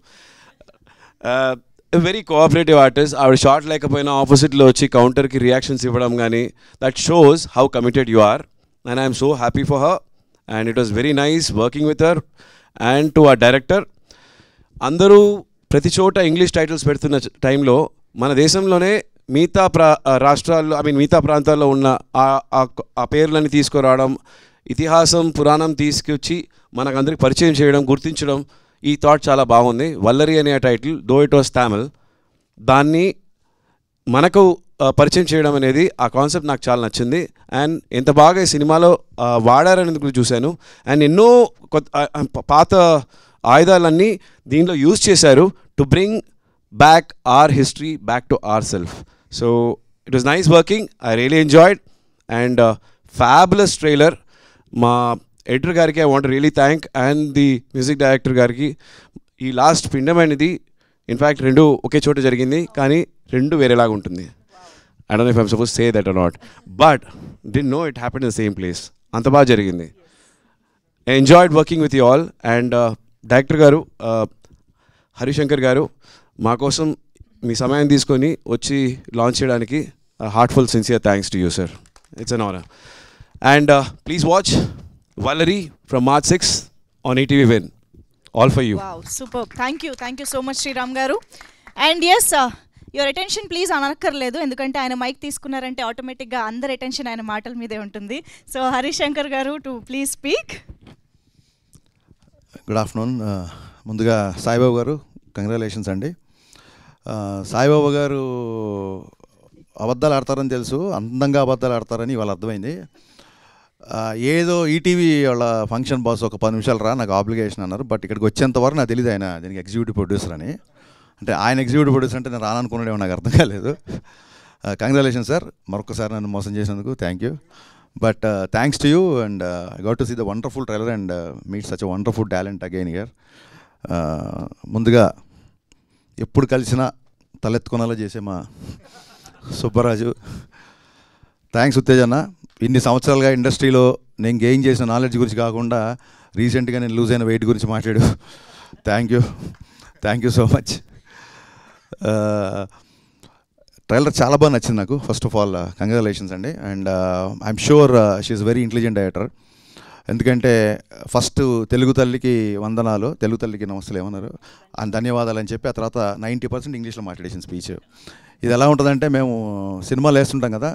Very cooperative artist. ఆవిడ షార్ట్ లేకపోయినా ఆపోజిట్లో వచ్చి కౌంటర్కి రియాక్షన్స్ ఇవ్వడం కానీ, that shows how committed you are. And I'm so happy for her, and it was very nice working with her. And to our director, అందరూ ప్రతి చోట ఇంగ్లీష్ టైటిల్స్ పెడుతున్న టైంలో మన దేశంలోనే మిగతా రాష్ట్రాల్లో మిగతా ప్రాంతాల్లో ఉన్న ఆ పేర్లని తీసుకురావడం, ఇతిహాసం పురాణం తీసుకొచ్చి మనకందరికి పరిచయం చేయడం, గుర్తించడం, ఈ థాట్ చాలా బాగుంది. వల్లరి అనే title though it was Tamil, దాన్ని మనకు పరిచయం చేయడం అనేది ఆ కాన్సెప్ట్ నాకు చాలా నచ్చింది. అండ్ ఎంత బాగా ఈ సినిమాలో వాడారనేది కూడా చూశాను. అండ్ ఎన్నో పాత ఆయుధాలన్నీ దీనిలో యూజ్ చేశారు to bring back our history back to ourself. So it was nice working, I really enjoyed. And fabulous trailer. మా ఎడిటర్ గారికి I want really thank, and the music director గారికి. ఈ లాస్ట్ పిండం అనేది ఇన్ఫ్యాక్ట్ రెండు ఒకే చోట జరిగింది, కానీ రెండు వేరేలాగా ఉంటుంది. I don't know if I'm supposed to say that or not, but didn't know it happened in the same place. అంత బాగా జరిగింది. I enjoyed working with you all. And director గారు హరిశంకర్ గారు మా కోసం మీ సమయం తీసుకొని వచ్చి లాంచ్ చేయడానికి heartful sincere thanks to you sir. It's an honour. And please watch వల్లరి from March 6 on ETV Win. All for you. Wow, superb. Thank you so much Sriram గారు. And yes, your attention please అనక్కర్లేదు, ఎందుకంటే ఆయన మైక్ తీసుకున్నారంటే ఆటోమేటిక్గా అందరి అటెన్షన్ ఆయన మాటల మీదే ఉంటుంది. సో హరిశంకర్ గారు to please speak. Good afternoon. ముందుగా సాయిబాబు గారు కంగ్రాచులేషన్స్ అండి. సాయిబాబా గారు అబద్ధాలు ఆడతారని తెలుసు, అందంగా అబద్ధాలు ఆడతారని ఇవాళ అర్థమైంది. ఏదో ఈటీవీ వాళ్ళ ఫంక్షన్ బాస్ ఒక 10 నిమిషాలు రా నాకు ఆబ్లిగేషన్ అన్నారు, బట్ ఇక్కడికి వచ్చేంతవరకు నాకు తెలియదు ఆయన దీనికి ఎగ్జిక్యూటివ్ ప్రొడ్యూసర్ అని. అంటే ఆయన ఎగ్జిక్యూటివ్ ప్రొడ్యూసర్ అంటే నేను రాననుకున్నాడేమో, నాకు అర్థం కాలేదు. కంగ్రాచులేషన్ సార్, మరొకసారి నన్ను మోసం చేసినందుకు thank you. But thanks to you, and I got to see the wonderful trailer and meet such a wonderful talent again here. ముందుగా ఎప్పుడు కలిసినా తలెత్తుకునేలా చేసే మా సుబ్బరాజు, థ్యాంక్స్ ఉత్తేజ్ అన్న. ఇన్ని సంవత్సరాలుగా ఇండస్ట్రీలో నేను గెయిన్ చేసిన నాలెడ్జ్ గురించి కాకుండా రీసెంట్గా నేను లూజ్ అయిన వెయిట్ గురించి మాట్లాడు. Thank you so much. Trailer చాలా బాగా నచ్చింది నాకు. ఫస్ట్ ఆఫ్ ఆల్ కంగ్రాచులేషన్స్ అండి. And I'm sure she's very intelligent director. ఎందుకంటే ఫస్ట్ తెలుగు తల్లికి వందనాలు, తెలుగు తల్లికి నమస్తలు ఏమన్నారు అని ధన్యవాదాలు అని చెప్పి ఆ తర్వాత 90% ఇంగ్లీష్లో మాట్లాడేసిన స్పీచ్. ఇది ఎలా ఉంటుందంటే, మేము సినిమాలు వేస్తుంటాం కదా,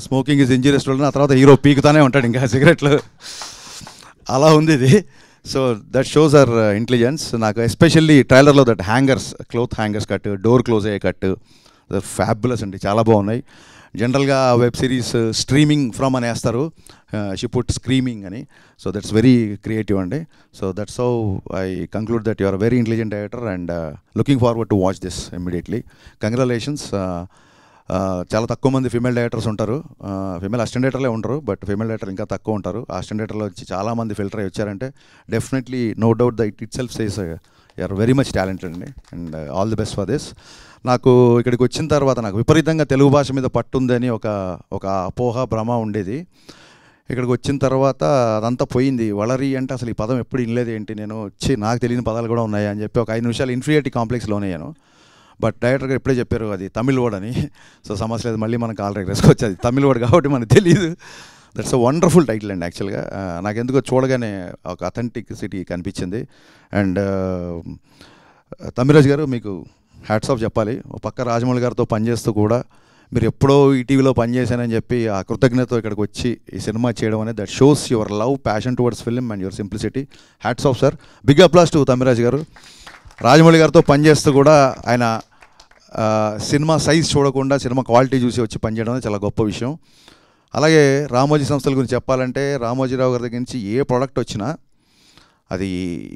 స్మోకింగ్ ఈజ్ ఇంజూరియస్ టు, ఆ తర్వాత హీరో పీకుతానే ఉంటాడు ఇంకా సిగరెట్లు, అలా ఉంది ఇది. So that shows our intelligence. నాకు ఎస్పెషల్లీ ట్రైలర్లో that hangers, cloth hangers cut, door close అయ్యే కట్, ఫ్యాబులస్ అండి, చాలా బాగున్నాయి. జనరల్గా వెబ్ సిరీస్ స్ట్రీమింగ్ ఫ్రమ్ అని వేస్తారు, షీ పుట్ స్క్రీమింగ్ అని. సో దట్స్ వెరీ క్రియేటివ్ అండి. So that's how I conclude that you are very intelligent director and looking forward to watch this immediately. Congratulations. చాలా తక్కువ మంది ఫీమేల్ డైరెక్టర్స్ ఉంటారు, ఫీమేల్ అసిస్టెంట్ డైరెక్టర్లే ఉంటారు, బట్ ఫీమేల్ డైరెక్టర్ ఇంకా తక్కువ ఉంటారు. అసిస్టెంట్ డైరెక్టర్లో వచ్చి చాలామంది ఫిల్టర్ అయ్యి వచ్చారంటే definitely no doubt that itself says you are very much talented అండి. And all the best for this. నాకు ఇక్కడికి వచ్చిన తర్వాత నాకు విపరీతంగా తెలుగు భాష మీద పట్టుందని ఒక అపోహ భ్రమ ఉండేది. ఇక్కడికి వచ్చిన తర్వాత అదంతా పోయింది. వలరి అంటే అసలు ఈ పదం ఎప్పుడు వినలేదు ఏంటి, నేను వచ్చి నాకు తెలియని పదాలు కూడా ఉన్నాయి అని చెప్పి ఒక 5 నిమిషాలు ఇన్ఫీరియారిటీ కాంప్లెక్స్ లోనయ్యాను. బట్ డైరెక్టర్ గారు ఇప్పుడే చెప్పారు అది తమిళ్ వర్డ్ అని. సో సమస్య లేదు, మళ్ళీ మనకు ఆల్ రిగ్రెస్కి వచ్చేది తమిళ్ వర్డ్ కాబట్టి మనకు తెలియదు. దట్స్ అ వండర్ఫుల్ టైటిల్ అండి. యాక్చువల్గా నాకు ఎందుకో చూడగానే ఒక అథెంటిసిటీ కనిపించింది. అండ్ తమిరాజ్ గారు మీకు హ్యాట్స్ ఆఫ్ చెప్పాలి. ఒక పక్క రాజమౌళి గారితో పనిచేస్తూ కూడా మీరు ఎప్పుడో ఈటీవీలో పనిచేశానని చెప్పి ఆ కృతజ్ఞతతో ఇక్కడికి వచ్చి ఈ సినిమా చేయడం అనేది that shows your love, passion towards film and your simplicity. Hats off sir. Big applause to Tamiraj garu. Rajamouli గారితో పనిచేస్తూ కూడా ఆయన సినిమా సైజ్ చూడకుండా సినిమా క్వాలిటీ చూసి వచ్చి పనిచేయడం అనేది చాలా గొప్ప విషయం. అలాగే రామోజీ సంస్థల గురించి చెప్పాలంటే రామోజీరావు గారి దగ్గర నుంచి ఏ ప్రోడక్ట్ వచ్చినా, అది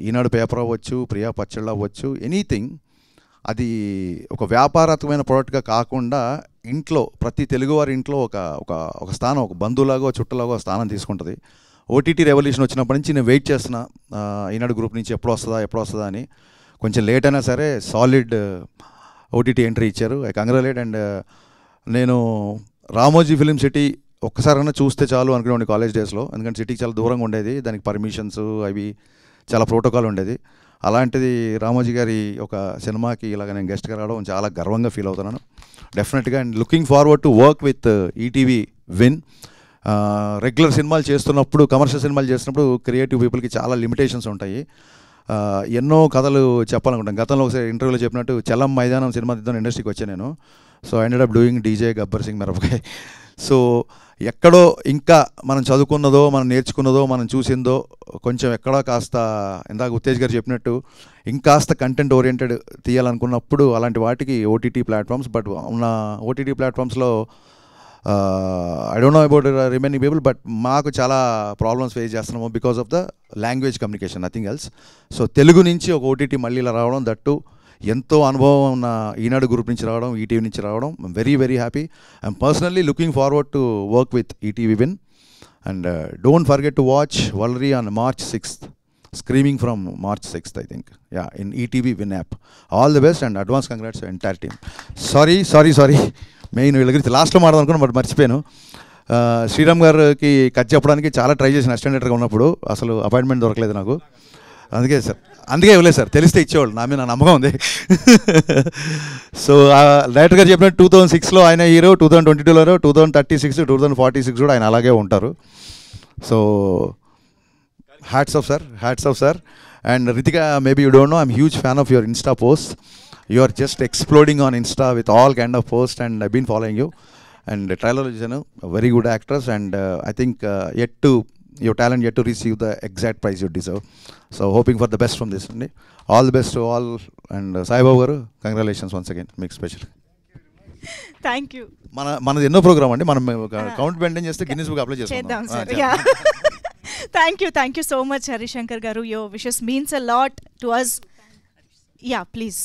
ఈనాడు పేపర్ అవ్వచ్చు, ప్రియా పచ్చళ్ళు అవ్వచ్చు, ఎనీథింగ్, అది ఒక వ్యాపారాత్మకమైన ప్రోడక్ట్గా కాకుండా ఇంట్లో ప్రతి తెలుగువారి ఇంట్లో ఒక స్థానం, ఒక బంధువులాగో చుట్టలాగో స్థానం తీసుకుంటుంది. ఓటీటీ రెవల్యూషన్ వచ్చినప్పటి నుంచి నేను వెయిట్ చేస్తున్నా ఈనాడు గ్రూప్ నుంచి ఎప్పుడు వస్తుందా అని. కొంచెం లేట్ అయినా సరే సాలిడ్ ఓటీటీ ఎంట్రీ ఇచ్చారు. I congratulate. అండ్ నేను రామోజీ ఫిలిం సిటీ ఒక్కసారైనా చూస్తే చాలు అనుకునేవాడిని కాలేజ్ డేస్లో, ఎందుకంటే సిటీకి చాలా దూరంగా ఉండేది, దానికి పర్మిషన్స్ అవి చాలా ప్రోటోకాల్ ఉండేది. అలాంటిది రామోజీ గారి ఒక సినిమాకి ఇలాగ నేను గెస్ట్గా రావడం చాలా గర్వంగా ఫీల్ అవుతున్నాను డెఫినెట్గా. And looking forward to work with ETV win. Regular సినిమాలు చేస్తున్నప్పుడు, కమర్షియల్ సినిమాలు చేస్తున్నప్పుడు క్రియేటివ్ పీపుల్కి చాలా లిమిటేషన్స్ ఉంటాయి. ఎన్నో కథలు చెప్పాలనుకుంటాను. గతంలో ఒకసారి ఇంటర్వ్యూలో చెప్పినట్టు చలం మైదానం సినిమా తీద్దాం ఇండస్ట్రీకి వచ్చాను నేను. So I ended up doing DJ Gabbar Singh మిరపకాయ్. So ఎక్కడో ఇంకా మనం చదువుకున్నదో మనం నేర్చుకున్నదో మనం చూసిందో కొంచెం ఎక్కడో కాస్త ఇందాక ఉత్తేజ్ గారు చెప్పినట్టు ఇంకాస్త కంటెంట్ ఓరియంటెడ్ తీయాలనుకున్నప్పుడు అలాంటి వాటికి ఓటీటీ ప్లాట్ఫామ్స్. బట్ ఉన్న ఓటీటీ ప్లాట్ఫామ్స్లో I don't know about remaining people, but మాకు చాలా ప్రాబ్లమ్స్ ఫేస్ చేస్తున్నాము because of the language communication, nothing else. So Telugu నుంచి ఒక ఓటీటీ మళ్ళీ ఇలా రావడం, దట్టు ఎంతో అనుభవం ఉన్న ఈనాడు గ్రూప్ నుంచి రావడం, ఈటీవీ నుంచి రావడం, I'm very very happy. I'm personally looking forward to work with ETV Win. And don't forget to watch Valari on March 6th, screening from March 6th, I think. Yeah, in ETV Win app. All the best and advance congrats to entire team. Sorry. Main వీళ్ళ గురించి లాస్ట్లో మాట్లాడుకున్నాను, బట్ మర్చిపోయాను. శ్రీరామ్ గారికి కట్ చెప్పడానికి చాలా ట్రై చేసిన అసిస్టెంట్ డైరెక్టర్గా ఉన్నప్పుడు, అసలు అపాయింట్మెంట్ దొరకలేదు నాకు. అందుకే ఇవ్వలేదు సార్, తెలిస్తే ఇచ్చేవాళ్ళు, నా మీద నా నమ్మకం ఉంది. సో డైరెక్టర్ గారు చెప్పినట్టు 2006లో ఆయన హీరో, 2022లో 2036, 2046 కూడా ఆయన అలాగే ఉంటారు. So hats off sir. And Ritika, maybe you don't know, I'm huge fan of your Insta post. You are just exploding on Insta with all kind of posts, and I've been following you. And trailer is a very good actress, and I think your talent yet to receive the exact prize you deserve. So hoping for the best from this. All the best to all, and Sai Babu garu, congratulations once again. Make special. Thank you. మనది ఎన్నో ప్రోగ్రామ్ అండి, మనం కౌంట్ మెయింటైన్ చేస్తే గిన్నిస్ బుక్ అప్లై చేద్దాం sir. Thank you so much Harishankar గారు. Your wishes means a lot to us. Ya please.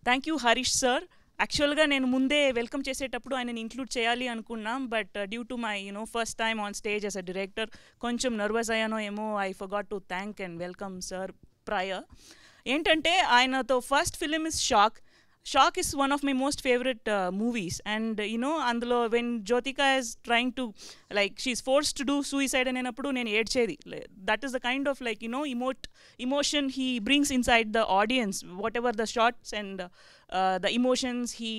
Thank you Harish sir. యాక్చువల్గా నేను ముందే వెల్కమ్ చేసేటప్పుడు ఆయనని ఇంక్లూడ్ చేయాలి అనుకున్నాం, but due to my first time on stage as a director కొంచెం నర్వస్ అయ్యానో ఏమో. I forgot to thank and welcome sir prior. ఏంటంటే ఆయనతో first film is Shock is one of my most favorite movies, and అందులో when Jyotika is trying to, like, she's forced to do suicide అనేటప్పుడు నేను ఏడ్చేది. That is the kind of, like, emotion he brings inside the audience, whatever the shots and the emotions he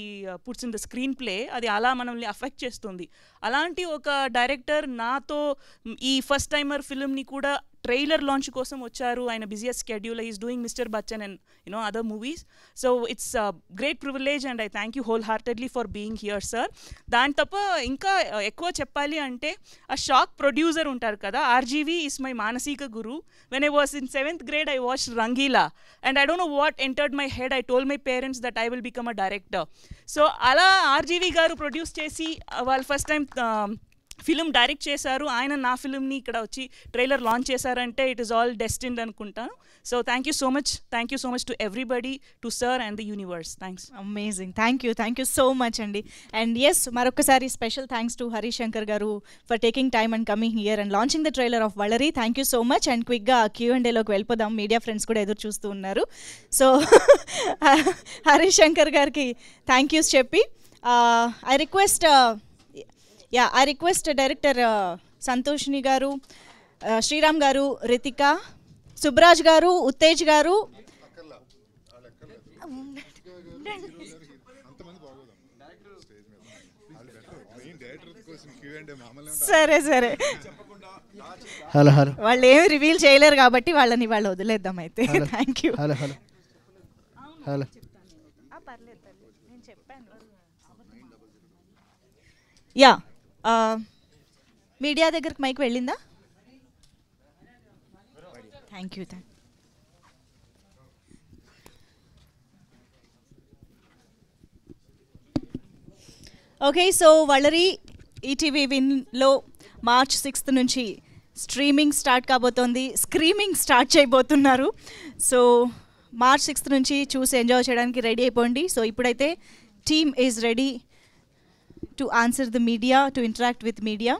puts in the screenplay, అది అలా మనల్ని అఫెక్ట్ చేస్తుంది. అలాంటి ఒక డైరెక్టర్ నాతో ఈ ఫస్ట్ టైమర్ ఫిల్మ్ని కూడా ట్రైలర్ లాంచ్ కోసం వచ్చారు. ఆయన busiest schedule, is doing mister Bachchan and other movies. So it's great privilege and I thank you whole heartedly for being here sir. దాని తప్ప ఇంకా ఎక్కువ చెప్పాలి అంటే, ఆ షాక్ ప్రొడ్యూసర్ ఉంటారు కదా, ఆర్జీవి ఈస్ మై మానసిక guru. When I was in 7th grade I watched Rangila, and I don't know what entered my head. I told my parents that I will become a director. So అలా ఆర్జీవి గారు ప్రొడ్యూస్ చేసి వాళ్ళు ఫస్ట్ టైం ఫిలిం డైరెక్ట్ చేశారు. ఆయన నా ఫిలింని ఇక్కడ వచ్చి ట్రైలర్ లాంచ్ చేశారంటే ఇట్ ఈస్ ఆల్ డెస్టిన్డ్ అనుకుంటాను. So thank you so much to everybody, to sir and the universe. Thanks. Amazing. Thank you so much అండి. అండ్ ఎస్, మరొకసారి స్పెషల్ థ్యాంక్స్ టు హరిశంకర్ గారు for taking time and coming here and launching the trailer of Valari. Thank you so much. And క్విక్గా Q&Aలోకి వెళ్ళిపోదాం, మీడియా ఫ్రెండ్స్ కూడా ఎదురు చూస్తూ ఉన్నారు. సో హరిశంకర్ గారికి థ్యాంక్ యూస్ చెప్పి I request director సంతోషిని గారు, శ్రీరామ్ గారు, రితిక, సుబ్రాజ్ గారు, ఉత్తేజ్ గారు, సరే హలో వాళ్ళు ఏమి రివీల్ చేయలేరు కాబట్టి వాళ్ళని వాళ్ళు వదిలేద్దాం అయితే. Thank you. Hello ya, media దగ్గరికి మైక్ వెళ్ళిందా? Thank you. Okay, so Valari ETV విన్లో March 6th నుంచి స్ట్రీమింగ్ స్టార్ట్ కాబోతోంది, స్క్రీమింగ్ స్టార్ట్ చేయబోతున్నారు. సో March 6th నుంచి చూసి ఎంజాయ్ చేయడానికి రెడీ అయిపోండి. సో ఇప్పుడైతే team is ready to answer the media, to interact with media.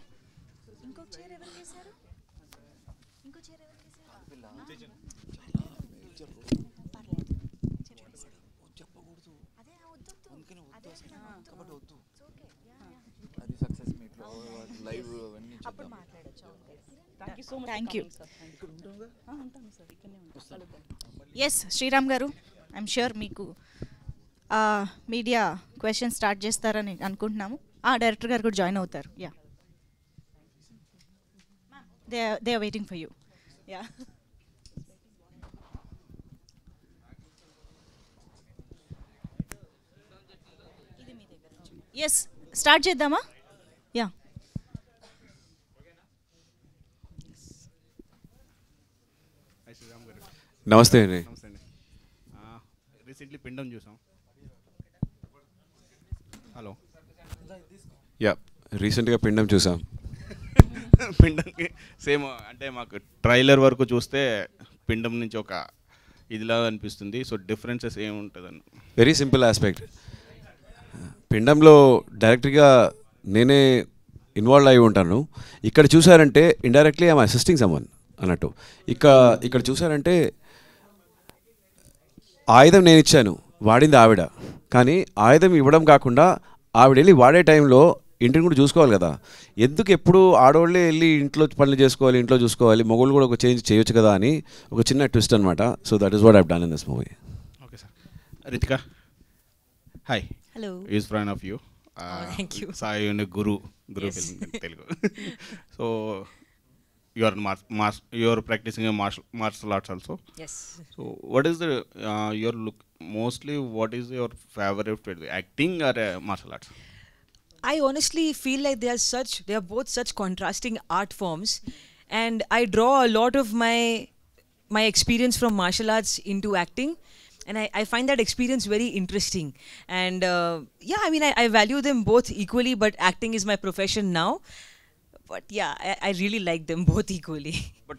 Thank you. Yes, Sriram garu, I'm sure meeku media question start చేస్తారని అనుకుంటున్నాము. డైరెక్టర్ గారు కూడా జాయిన్ అవుతారు. Yeah, they are waiting for you. Yeah, yes start చేద్దామా? యా. నమస్తే అండి. రీసెంట్లీ పిండం చూసాం. హలో. యా, రీసెంట్గా పిండం చూసాం. పిండంకి సేమ్ అంటే మాకు ట్రైలర్ వరకు చూస్తే పిండం నుంచి ఒక ఇదిలా అనిపిస్తుంది. సో డిఫరెన్సెస్ ఏముంటుందని. Very simple aspect. పిండంలో డైరెక్ట్గా నేనే ఇన్వాల్వ్ అయి ఉంటాను. ఇక్కడ చూసారంటే ఇండైరెక్ట్లీ ఐఎమ్ అసిస్టింగ్ సమ్వన్ అన్నట్టు. ఇక్కడ చూసారంటే ఆయుధం నేను ఇచ్చాను, వాడింది ఆవిడ. కానీ ఆయుధం ఇవ్వడం కాకుండా ఆవిడ వెళ్ళి వాడే టైంలో ఇంటిని కూడా చూసుకోవాలి కదా. ఎందుకు ఎప్పుడు ఆడవాళ్ళే వెళ్ళి ఇంట్లో పనులు చేసుకోవాలి, ఇంట్లో చూసుకోవాలి, మొగుళ్ళు కూడా ఒక చేంజ్ చేయొచ్చు కదా అని ఒక చిన్న ట్విస్ట్ అనమాట. So that is what I have done in this movie. Okay sir. Ritika, hi. Hello. Is friend of you. Thank you. Sai Guru Yes. Film Telugu. So you are practicing a martial arts also. Yes. So what is the your look mostly? What is your favorite field, acting or martial arts? I honestly feel like they are both such contrasting art forms, and I draw a lot of my experience from martial arts into acting, and I find that experience very interesting. And yeah, I mean, I value them both equally, but acting is my profession now. But yeah, I really like them both equally. But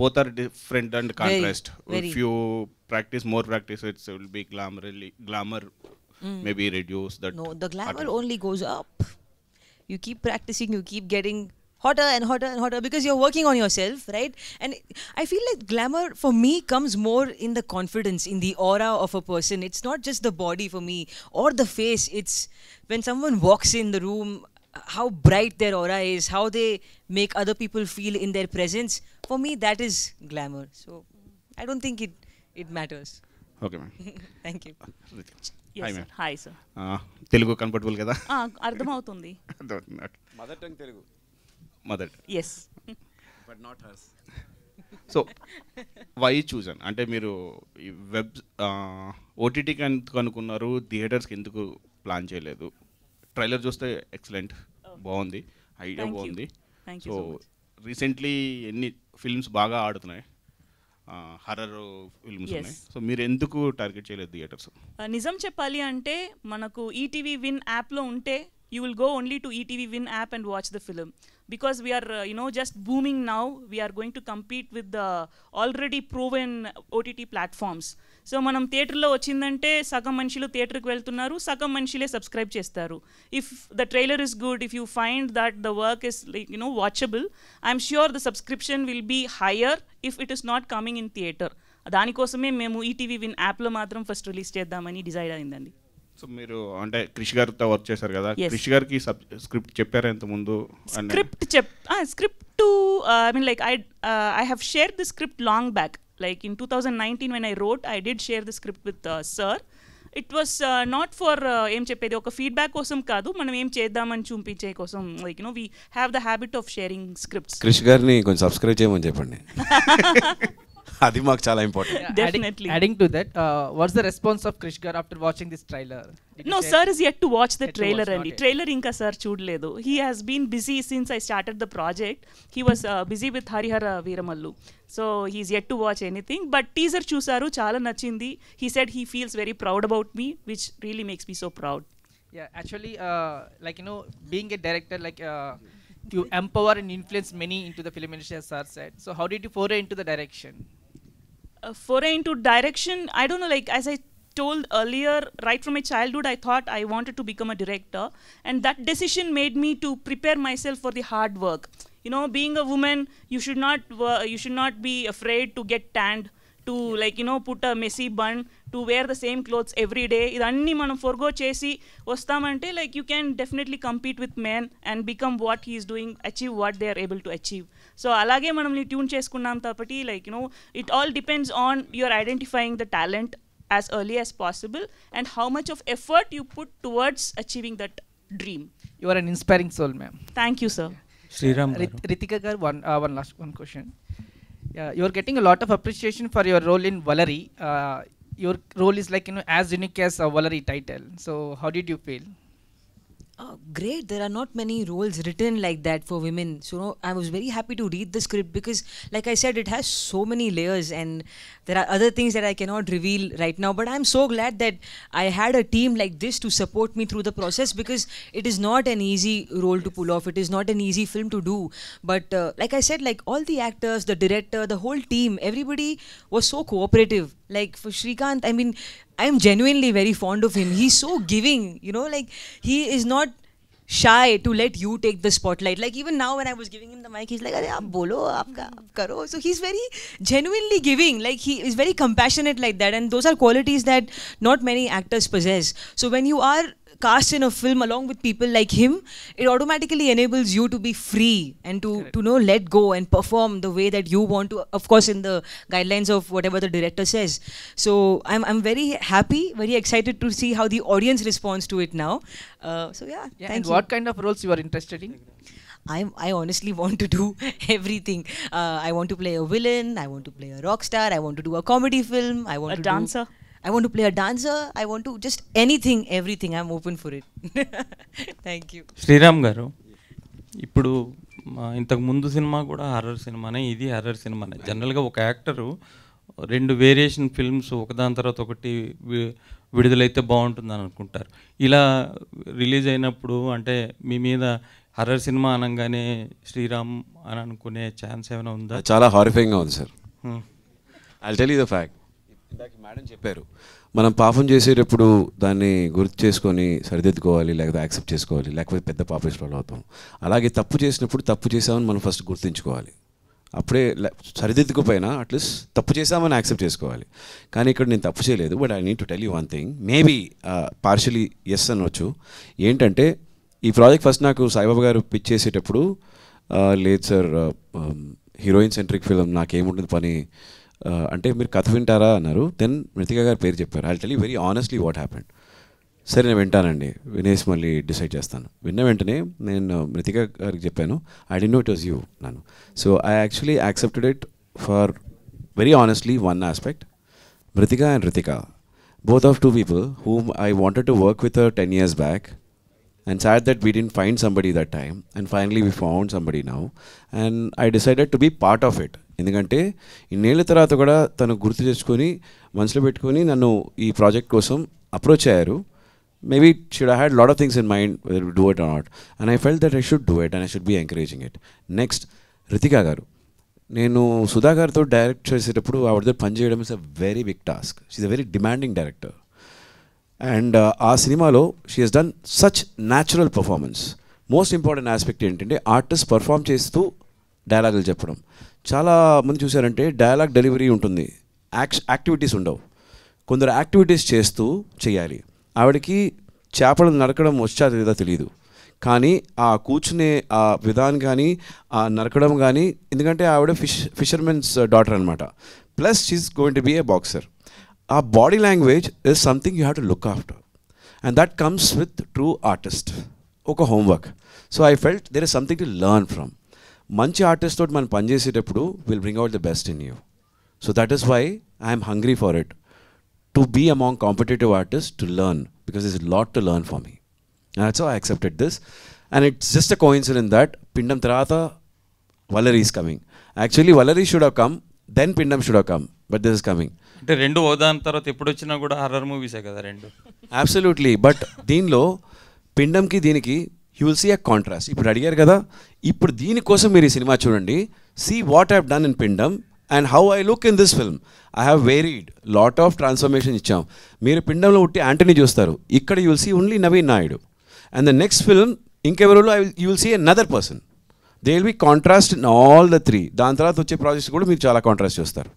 both are different and contrast. Very. If you more practice, it will be glamour maybe reduce that. No, the glamour only goes up. You keep practicing, you keep getting hotter and hotter and hotter because you're working on yourself, right? And I feel like glamour for me comes more in the confidence, in the aura of a person. It's not just the body for me or the face. It's when someone walks in the room, how bright their aura is, how they make other people feel in their presence. For me, that is glamour. So I don't think it matters. Okay, ma'am. Thank you. Hi, ma'am. Hi sir. Telugu comfortable కదా? అర్థమవుతుంది. Mother tongue Telugu. Mother. Yes. But not hers. So why చూసాను అంటే మీరు ఈ వెబ్ ఓటీటీకి ఎందుకు అనుకున్నారు, థియేటర్స్కి ఎందుకు ప్లాన్ చేయలేదు? ట్రైలర్ చూస్తే ఎక్సలెంట్, బాగుంది, ఐడియా Thank you. బాగుంది. Thank you so so much. Recently ఎన్ని ఫిల్మ్స్ బాగా ఆడుతున్నాయి, హర్రర్ ఫిల్మ్స్ Yes. ఉన్నాయి. సో మీరు ఎందుకు టార్గెట్ చేయలేదు థియేటర్స్? నిజం చెప్పాలి అంటే మనకు ఈటీవీ విన్ యాప్లో ఉంటే you will go only to ETV Win app and watch the film because we are just booming now. We are going to compete with the already proven OTT platforms. So మనం థియేటర్లో వచ్చిందంటే సగం మనుషులు థియేటర్కి వెళ్తున్నారు, సగం మనుషులే సబ్స్క్రైబ్ చేస్తారు. If the trailer is good, if you find that the work is like watchable, I'm sure the subscription will be higher if it is not coming in theater. దానికోసమే మేము ఈటీవీ విన్ యాప్లో మాత్రం ఫస్ట్ రిలీజ్ చేద్దామని డిసైడ్ అయిందండి. సో మీరు అంటే క్రిష్ గారితో వర్క్ చేశారు కదా, Yes. క్రిష్ గారికి స్క్రిప్ట్ చెప్పారా ఇంత ముందు? Script to I mean like I have shared the script long back, like in 2019 when I wrote, I did share the script with sir. It was not for ఏం చెప్పేది ఒక ఫీడ్బ్యాక్ కోసం కాదు, మనం ఏం చేద్దామని చూపించే కోసం. Like we have the habit of sharing scripts. Krish గారిని కొంచెం సబ్స్క్రైబ్ చేయమని చెప్పండి. అది మాకు చాలా important. Definitely. Adding to that, what's the response of Krish Gar after watching this trailer? Did he No, say- sir is yet to watch the Yet to trailer watch, and not yet. trailer inka sir చూడలేదు. He has been busy since I started the project. He was busy with Harihara Veeramallu. So he's yet to watch anything. But teaser చూసారు, చాలా నచ్చింది. He said he feels very proud about me, which really makes me so proud. Yeah, actually, being a director, you empower and influence many into the film industry, as sir said. So how did you foray into the direction? Foray into direction, I don't know, like as I told earlier, right from my childhood I thought I wanted to become a director, and that decision made me to prepare myself for the hard work. Being a woman, you should not be afraid to get tanned, to put a messy bun, to wear the same clothes every day. Idanni manam forgo chesi vastamante, like you can definitely compete with men and become what he is doing, achieve what they are able to achieve. So alage manamni tune cheskunnam tapati, it all depends on your identifying the talent as early as possible and how much of effort you put towards achieving that dream. You are an inspiring soul, ma'am. Thank you, sir. Sriram Ritika Gar, one question. You are getting a lot of appreciation for your role in Valari. Your role is as unique as a Valari title. So how did you feel? Great. There are not many roles written like that for women. So I was very happy to read the script because, like I said, it has so many layers and there are other things that I cannot reveal right now. But I'm so glad that I had a team like this to support me through the process, because it is not an easy role to pull off. It is not an easy film to do. But like I said, like all the actors, the director, the whole team, everybody was so cooperative. Like for Srikanth, I mean, I'm genuinely very fond of him. He's so giving, you know, like he is not shy to let you take the spotlight. Like even now when I was giving him the mic, he's like, "Arey, aap bolo, aap karo." So he's very genuinely giving. Like he is very compassionate like that, and those are qualities that not many actors possess. So when you are cast in a film along with people like him, it automatically enables you to be free and to know, let go and perform the way that you want to, of course in the guidelines of whatever the director says. So I'm very happy, very excited to see how the audience responds to it now. So yeah, thank and you. what kind of roles you are interested in? I honestly want to do everything. I want to play a villain, I want to play a rock star, I want to do a comedy film, I want A to dancer. I want to play a dancer, I want to just anything, everything. I'm open for it. Thank you. Sriram గారు, ఇప్పుడు ఇంతకు ముందు సినిమా కూడా హర్రర్ సినిమానే, ఇది హర్రర్ సినిమానే. జనరల్గా ఒక యాక్టరు 2 వేరియేషన్ ఫిల్మ్స్ ఒకదాని తర్వాత ఒకటి విడుదలైతే బాగుంటుందని అనుకుంటారు. ఇలా రిలీజ్ అయినప్పుడు అంటే మీ మీద హర్రర్ సినిమా అనగానే శ్రీరామ్ అని అనుకునే ఛాన్స్ ఏమైనా ఉందా? చాలా హారిఫైయింగ్గా ఉంది sir. I tell you the fact. ఇందాక మేడం చెప్పారు, మనం పాపం చేసేటప్పుడు దాన్ని గుర్తు చేసుకొని సరిదిద్దుకోవాలి, లేకపోతే యాక్సెప్ట్ చేసుకోవాలి, లేకపోతే పెద్ద పాపేశ్వరాలు అవుతాం. అలాగే తప్పు చేసినప్పుడు తప్పు చేసామని మనం ఫస్ట్ గుర్తుంచుకోవాలి. అప్పుడే సరిదిద్దుకుపోయినా అట్లీస్ట్ తప్పు చేసామని యాక్సెప్ట్ చేసుకోవాలి. కానీ ఇక్కడ నేను తప్పు చేయలేదు. But I need to tell you one thing, maybe partially yes అనవచ్చు. ఏంటంటే ఈ ప్రాజెక్ట్ ఫస్ట్ నాకు సాయిబాబా గారు పిచ్ చేసేటప్పుడు, లేదు సార్ హీరోయిన్ సెంట్రిక్ ఫిలిం, నాకేముంటుంది పని అంటే మీరు కథ వింటారా అన్నారు. దెన్ మృతికా గారి పేరు చెప్పారు. I tell you very honestly what happened. సరే నేను వింటానండి, వినేసి మళ్ళీ డిసైడ్ చేస్తాను. విన్న వెంటనే నేను మృతికా గారికి చెప్పాను, I'd know it was you నన్ను. So I actually accepted it for very honestly one aspect. Mrithika and Ritika, both of 2 people whom I wanted to work with 10 years back, and sad that we didn't find somebody that time, and finally we found somebody now, and I decided to be part of it. ఎందుకంటే ఇన్నేళ్ళ తర్వాత కూడా తను గుర్తు తెచ్చుకొని మనసులో పెట్టుకొని నన్ను ఈ ప్రాజెక్ట్ కోసం అప్రోచ్ అయ్యారు. Maybe should I had lot of things in mind whether to do it or not, and I felt that I should do it and I should be encouraging it. Next Ritika garu, నేను సుధా గారితో డైరెక్ట్ చేసేటప్పుడు ఆవిడతో పనిచేయడం is a very big task. She is a very demanding director, and ఆ సినిమాలో she has done such natural performance. Most important aspect ఏంటంటే ఆర్టిస్ట్ పర్ఫామ్ చేస్తూ డైలాగులు చెప్పడం. చాలా మంది చూసారంటే డైలాగ్ డెలివరీ ఉంటుంది, యాక్టివిటీస్ ఉండవు. కొందరు యాక్టివిటీస్ చేస్తూ చేయాలి. ఆవిడకి చేపలు నరకడం వచ్చా లేదా తెలియదు, కానీ ఆ కూర్చునే ఆ విధానం కానీ ఆ నరకడం కానీ, ఎందుకంటే ఆవిడ ఫిషర్మెన్స్ డాటర్ అనమాట. Plus she's going to be a boxer. ఆ body language is something you have to look after, and that comes with true artist, ఒక homework. So I felt there is something to learn from. మంచి ఆర్టిస్ట్ తోటి మనం పనిచేసేటప్పుడు will bring out the best in you. So that is why I'm hungry for it, to be among competitive artist, to learn, because is lot to learn for me. And that's how I accepted this. And it's just a coincidence that Pindam Tarata, Valerie is coming. Actually, Valerie should have come, then Pindam should have come. But this is coming. అంటే 2 ఓదాన్ తర్వాత ఎప్పుడు వచ్చినా కూడా హర్రర్ మూవీసే కదా 2. Absolutely. But దీనిలో పిండంకి దీనికి you will see a contrast. ఇప్పుడు అడిగారు కదా, ఇప్పుడు దీనికోసం మీరు ఈ సినిమా చూడండి. See what I have done in Pindam and how I look in this film. I have varied lot of transformation ఇచ్చాం. మీరు పిండంలో ఉట్టి యాంటనీ చూస్తారు, ఇక్కడ you will see only Naveen Naidu. And the next film, ఇంకెవరిలో you will see another person. There will be contrast in all the 3. దాని తర్వాత వచ్చే ప్రాజెక్ట్స్ కూడా మీరు చాలా కాంట్రాస్ట్ చూస్తారు.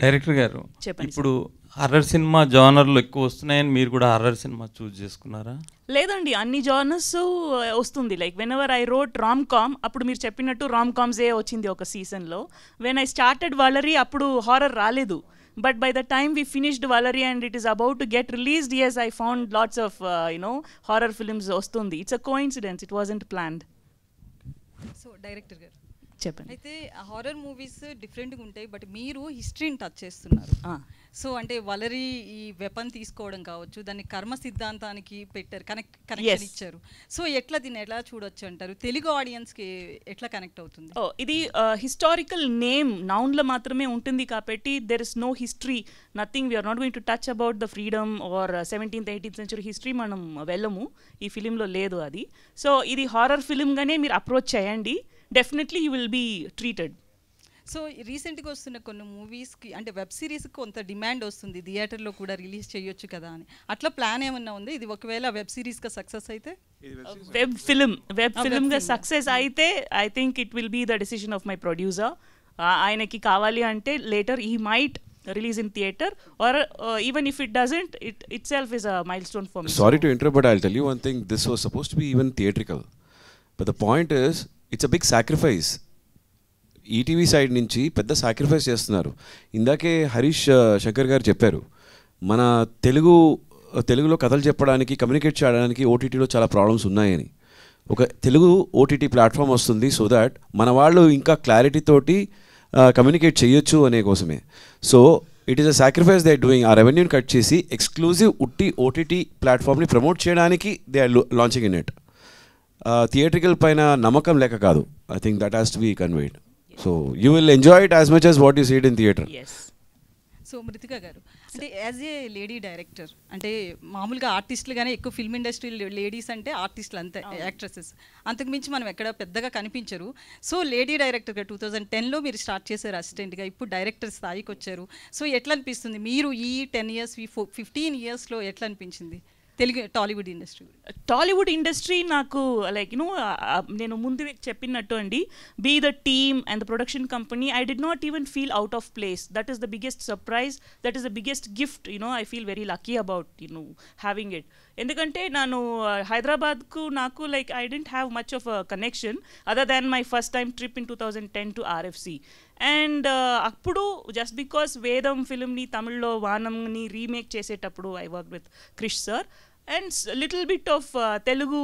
డైరెక్టర్ గారు, చెప్పండి. ఇప్పుడు హర్రర్ సినిమా జానర్లు ఎక్కువ వస్తున్నాయని మీరు కూడా హర్రర్ సినిమా చూస్ చేసుకున్నారా? లేదండి, అన్ని జానర్స్ వస్తుంది. Like whenever I wrote rom com, అప్పుడు మీరు చెప్పినట్టు రామ్ కామ్సే వచ్చింది ఒక సీజన్లో. వెన్ ఐ స్టార్టెడ్ వాలరీ అప్పుడు హారర్ రాలేదు. But by the time we finished Valerie and it is about to get released, yes, I found lots of, horror films ostundi. It's a coincidence. It wasn't planned. So, director garu. చెప్పండి. అయితే హారర్ మూవీస్ డిఫరెంట్గా ఉంటాయి, బట్ మీరు హిస్టరీని టచ్ చేస్తున్నారు. సో అంటే వలరీ ఈ వెపన్ తీసుకోవడం కావచ్చు, దాన్ని కర్మ సిద్ధాంతానికి పెట్టారు, కనెక్షన్ ఇచ్చారు. సో ఎట్లా దీన్ని ఎలా చూడొచ్చు అంటారు, తెలుగు ఆడియన్స్కి ఎట్లా కనెక్ట్ అవుతుంది? ఇది హిస్టారికల్ నేమ్ నౌన్లో మాత్రమే ఉంటుంది కాబట్టి there is no history, nothing. We're not going to touch about the freedom or 17th 18th century history మనం వెళ్ళము, ఈ ఫిలింలో లేదు అది. సో ఇది హారర్ ఫిలింగానే మీరు అప్రోచ్ చేయండి, definitely you will be treated. So రీసెంట్గా వస్తున్న కొన్ని మూవీస్కి అంటే వెబ్ సిరీస్కి కొంత డిమాండ్ వస్తుంది, థియేటర్లో కూడా రిలీజ్ చేయొచ్చు కదా అని, అట్లా ప్లాన్ ఏమన్నా ఉంది? ఇది ఒకవేళ వెబ్ సిరీస్గా సక్సెస్ అయితే, వెబ్ ఫిలింగా సక్సెస్ అయితే I think it will be the decision of my producer. ఆయనకి కావాలి అంటే లేటర్ ఈ might release in theater, or even if it doesn't, it itself is a milestone for me. Sorry to interrupt, but I'll tell you one thing, this was supposed to be even theatrical, but the point is it's a big sacrifice. ETV side నుంచి పెద్ద సాక్రిఫైస్ చేస్తున్నారు. ఇందాకే హరీష్ శంకర్ గారు చెప్పారు, మన తెలుగులో కథలు చెప్పడానికి, కమ్యూనికేట్ చేయడానికి ఓటీటీలో చాలా ప్రాబ్లమ్స్ ఉన్నాయని. ఒక తెలుగు ఓటీటీ ప్లాట్ఫామ్ వస్తుంది సో దాట్ మన వాళ్ళు ఇంకా క్లారిటీ తోటి కమ్యూనికేట్ చేయొచ్చు అనే కోసమే. So it is a sacrifice they are doing. ఆ రెవెన్యూని కట్ చేసి ఎక్స్క్లూజివ్ ఉట్టి ఓటీటీ ప్లాట్ఫామ్ని ప్రమోట్ చేయడానికి they are launching in it. Theatrical పైన నమ్మకం లేక కాదు. I think that has to be conveyed. So you will enjoy it as much as what you see it in theatre. So Mruthika గారు, అంటే యాజ్ ఏ లేడీ డైరెక్టర్, అంటే మామూలుగా ఆర్టిస్టులుగానే ఎక్కువ ఫిల్మ్ ఇండస్ట్రీ లేడీస్ అంటే ఆర్టిస్టులు అంతే, యాక్ట్రెసెస్, అంతకుమించి మనం ఎక్కడ పెద్దగా కనిపించరు. సో లేడీ డైరెక్టర్గా 2010లో మీరు స్టార్ట్ చేశారు అసిస్టెంట్గా, ఇప్పుడు డైరెక్టర్ స్థాయికి వచ్చారు. సో ఎట్లా అనిపిస్తుంది మీరు ఈ 10 years 15 yearsలో ఎట్లా అనిపించింది తెలుగు టాలీవుడ్ ఇండస్ట్రీ? నాకు లైక్ నేను ముందు చెప్పినట్టు అండి, be the team and the production company, I did not even feel out of place. That is the biggest surprise, that is the biggest gift. I feel very lucky about having it. ఎందుకంటే ನಾನು హైదరాబాద్కు నాకు like I didn't have much of a connection other than my first time trip in 2010 to RFC. And అప్పుడు జస్ట్ బికాస్ వేదం ఫిల్మ్ని తమిళ్లో వానంని రీమేక్ చేసేటప్పుడు I work with Krish sir and little bit of Telugu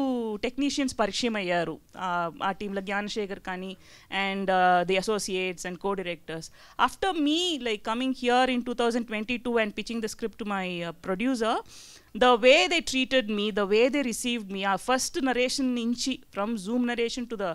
technicians పరిచయం అయ్యారు ఆ టీంలో, జ్ఞానశేఖర్ కానీ and the associates and co directors. After me like coming here in 2022 and pitching the script to my producer, the way they treated me, the way they received me, our first narration nunchi from Zoom narration to the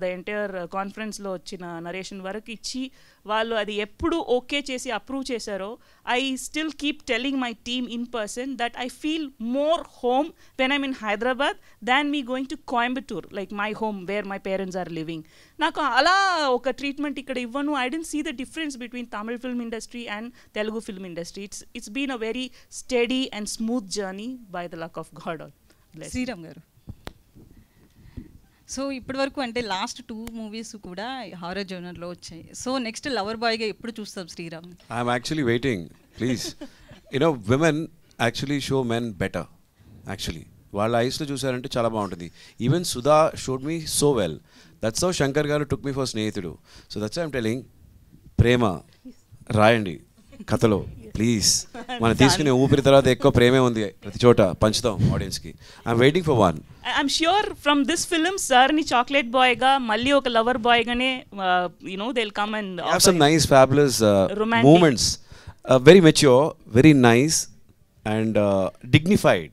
the entire conference lo ochina narration varaku ichi వాళ్ళు అది ఎప్పుడు ఓకే చేసి అప్రూవ్ చేశారో, I still keep telling my team in person that I feel more home when I'm in Hyderabad than me going to Coimbatore, like my home where my parents are living. నాకు అలా ఒక ట్రీట్మెంట్ ఇక్కడ ఇవ్వను. I didn't see the difference between Tamil film industry and Telugu film industry. It's been a very steady and smooth journey by the luck of God. Sriram garu, so ఇప్పటి వరకు అంటే లాస్ట్ 2 movies కూడా హారర్ జోనర్లో వచ్చాయి. సో నెక్స్ట్ లవర్ బాయ్గా ఎప్పుడు చూస్తాం Sriram? I'm actually waiting. Please women actually show men better. Actually వాళ్ళ ఐస్లో చూసారంటే చాలా బాగుంటుంది. Even Sudha showed me so well. That's how Shankar garu took me for Snehitudu. So that's I'm telling, ప్రేమ రాయండి కథలో ప్లీజ్. మనం తీసుకునే ఊపిరి తర్వాత ఎక్కువ ప్రేమే ఉంది ప్రతి చోట, పంచుతాం ఆడియన్స్కి. I'm waiting for one. I'm sure from this film సార్ని చాక్లెట్ బాయ్గా మళ్ళీ ఒక లవర్ బాయ్గానే they will come and have some nice fabulous moments, very mature, very nice and dignified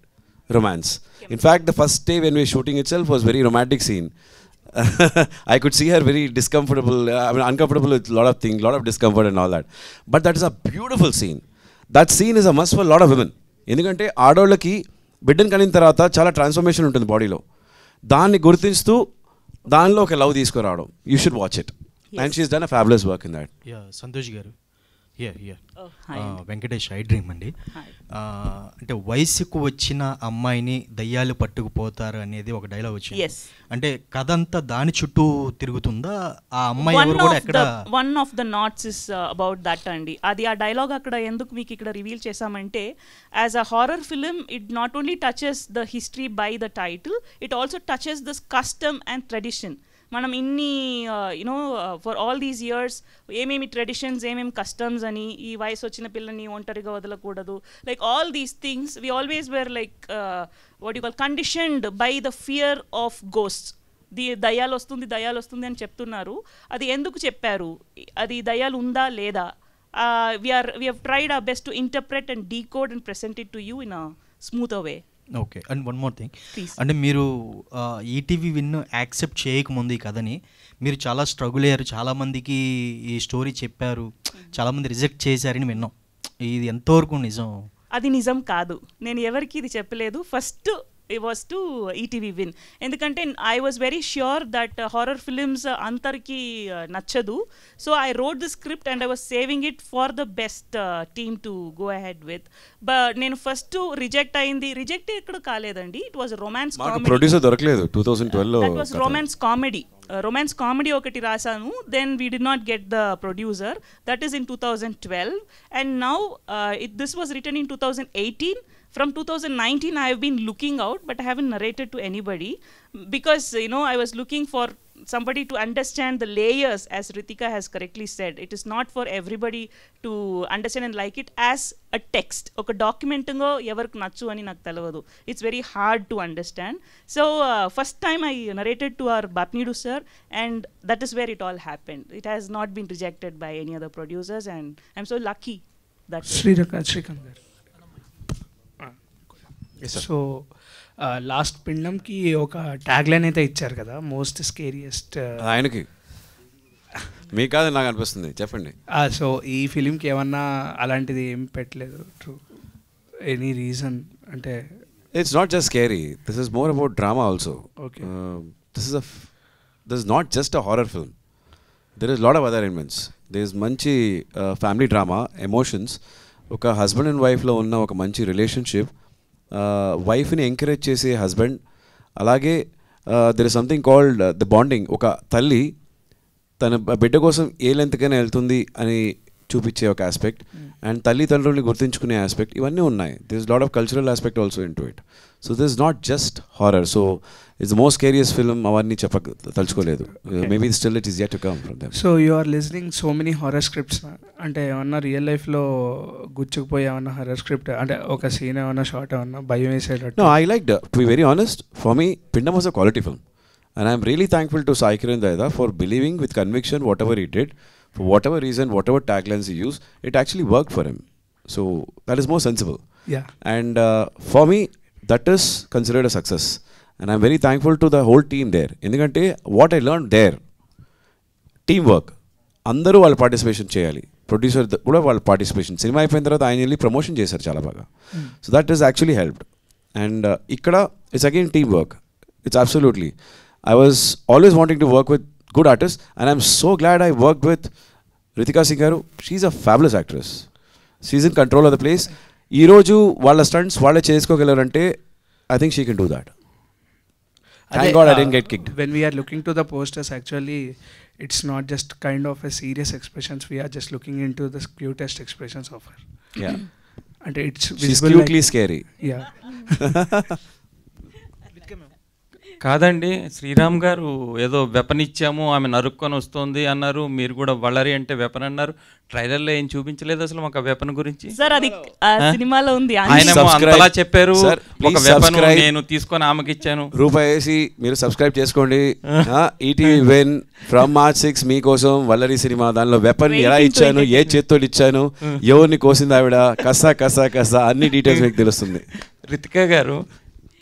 romance. In fact, the first day when we were shooting itself was very romantic scene. I could see her very uncomfortable with a lot of things, lot of discomfort and all that. But that is a beautiful scene. That scene is a must for a lot of women. ఎందుకంటే ఆడోళ్ళకి బిడ్డను కనిన తర్వాత చాలా ట్రాన్స్ఫర్మేషన్ ఉంటుంది బాడీలో. దాన్ని గుర్తిస్తూ దానిలో ఒక లవ్ తీసుకురావడం. You should watch it. And she has done a fabulous work in that. Santosh గారు, వెంకటేష్ ఐ డ్రీమ్ అండి. అంటే వయసుకు వచ్చిన అమ్మాయిని దయ్యాలు పట్టుకుపోతారు అనేది ఒక డైలాగ్ వచ్చింది. అంటే కథ అంతా దాని చుట్టూ తిరుగుతుందా? ఆ అమ్మాయి ఎవరు కూడా ఎక్కడ? One of the knots is about that అండి. అది ఆ డైలాగ్ అక్కడ ఎందుకు మీకు ఇక్కడ రివీల్ చేశామంటే, as a horror film it not only touches the history by the title, it also touches this custom and tradition. మనం ఇన్ని ఫర్ ఆల్ దీస్ ఇయర్స్ ఏమేమి ట్రెడిషన్స్, ఏమేమి కస్టమ్స్ అని, ఈ వయసు వచ్చిన పిల్లని ఒంటరిగా వదలకూడదు, like all these things we always were like what you call conditioned by the fear of ghosts. దయ్యాలు వస్తుంది అని చెప్తున్నారు. అది ఎందుకు చెప్పారు, అది దయ్యాలు ఉందా లేదా? we have tried our best to interpret and decode and present it to you in a smoother way. Okay. And one more thing, అంటే మీరు ఈటీవీ విన్ యాక్సెప్ట్ చేయకముందు ఈ కథని మీరు చాలా స్ట్రగుల్ అయ్యారు, చాలామందికి ఈ స్టోరీ చెప్పారు, చాలామంది రిజెక్ట్ చేశారని విన్నాం. ఇది ఎంతవరకు నిజం? అది నిజం కాదు, నేను ఎవరికి ఇది చెప్పలేదు. First it was to ETV win. ఎందుకంటే I was very sure that horror films అంతరికి నచ్చదు. So I wrote the script and I was saving it for the best team to go ahead with. But నేను ఫస్ట్ రిజెక్ట్ ఎక్కడ కాలేదండి. It was romance comedy. Producer దొరకలేదు 2012 లో. దట్ వాజ్ రొమాన్స్ కామెడీ ఒకటి రాసాను. Then we did not get the producer. That is in 2012 and now this was written in 2018. From 2019 I have been looking out, but I haven't narrated to anybody because I was looking for somebody to understand the layers, as Ritika has correctly said. It is not for everybody to understand and like it as a text. Oka document ngo evarku nachu ani naku telavadu. It's very hard to understand. So first time I narrated to our Bapnidu sir, and that is where it all happened. It has not been rejected by any other producers, and I'm so lucky that Srikanth garu. So last పిండంకి ఒక ట్యాగ్ లైన్ అయితే ఇచ్చారు కదా, మోస్ట్ స్కేరియస్ట్. ఆయనకి మీకు కాదు నాకు అనిపిస్తుంది, చెప్పండి. సో ఈ ఫిలింకి ఏమన్నా అలాంటిది ఏం పెట్టలేదు? ఎనీ రీజన్ అంటే? It's not just scary, this is more about drama also. Okay. This is not just a horror film, there is lot of other elements. There is మంచి ఫ్యామిలీ డ్రామా, ఎమోషన్స్, ఒక హస్బెండ్ అండ్ వైఫ్లో ఉన్న ఒక మంచి రిలేషన్షిప్, వైఫ్ని ఎంకరేజ్ చేసే హస్బెండ్, అలాగే there is something called the bonding. ఒక తల్లి తన బిడ్డ కోసం ఏ లెంత్కైనా వెళ్తుంది అని చూపించే ఒక ఆస్పెక్ట్, అండ్ తల్లిదండ్రుల్ని గుర్తించుకునే ఆస్పెక్ట్, ఇవన్నీ ఉన్నాయి. This is lot of cultural aspect also in to it. So this is not just horror. So it's the most scariest film అవన్నీ తలుచుకోలేదు. Maybe still it is yet to come from them. So you are listening so many horror scripts, అంటే ఏమన్నా రియల్ లైఫ్లో గుచ్చుకుపోయి ఏమన్నా హారర్ స్క్రిప్ట్, అంటే ఒక సీన్ ఏమన్నా షార్ట్ ఏమన్నా భయం వేసేటట్టు? No, I liked, to be very honest, for me, Pindam was a quality film. And I'm really thankful to Sai Kiran Daida for believing with conviction whatever he did, for whatever reason, whatever taglines he used, it actually worked for him. So that is more sensible. Yeah. And for me, that is considered a success. And I'm very thankful to the whole team there. Endukante what I learned there, teamwork. అందరూ వాళ్ళ పార్టిసిపేషన్ చేయాలి, ప్రొడ్యూసర్ కూడా వాళ్ళ పార్టిసిపేషన్. సినిమా అయిపోయిన తర్వాత ఆయన వెళ్ళి ప్రమోషన్ చేశారు చాలా బాగా. So that is actually helped. And ఇక్కడ it's again team work. It's absolutely. I was always wanting to work with good artists, and I'm so glad I worked with Ritika Singh garu. She's a fabulous actress. She's in control of the place. Ee roju valla stunts valle chesukogalarante, I think she can do that. Thank God I didn't get kicked. When we are looking to the posters, actually it's not just kind of a serious expressions, we are just looking into the cutest expressions of her. Yeah. And it's she's cutely like, scary. Yeah. కాదండి, శ్రీరామ్ గారు ఏదో వెపన్ ఇచ్చాము ఆమె నరుక్కొని వస్తుంది అన్నారు, మీరు కూడా వల్లరి అంటే వెపన్ అన్నారు. ట్రైలర్లో ఏం చూపించలేదు అసలు మాకు ఆ వెపన్ గురించి. సార్ అది సినిమాలో ఉంది. ఆయన అంతలా చెప్పారు, ఒక వెపన్ నేను తీసుకొని ఆమెకి ఇచ్చాను. రూపాయి వేసి మీరు సబ్స్క్రైబ్ చేసుకోండి. ఈటీవీ వెన్ ఫ్రమ్ March 6 మీకోసం వల్లరి సినిమా. దానిలో వెపన్ ఎలా ఇచ్చాను, ఏ చేత్తో ఇచ్చాను, ఎవరిని కోసింది ఆవిడ, కసా కసా కసా అన్ని డీటెయిల్స్ మీకు తెలుస్తుంది. రితికా గారు,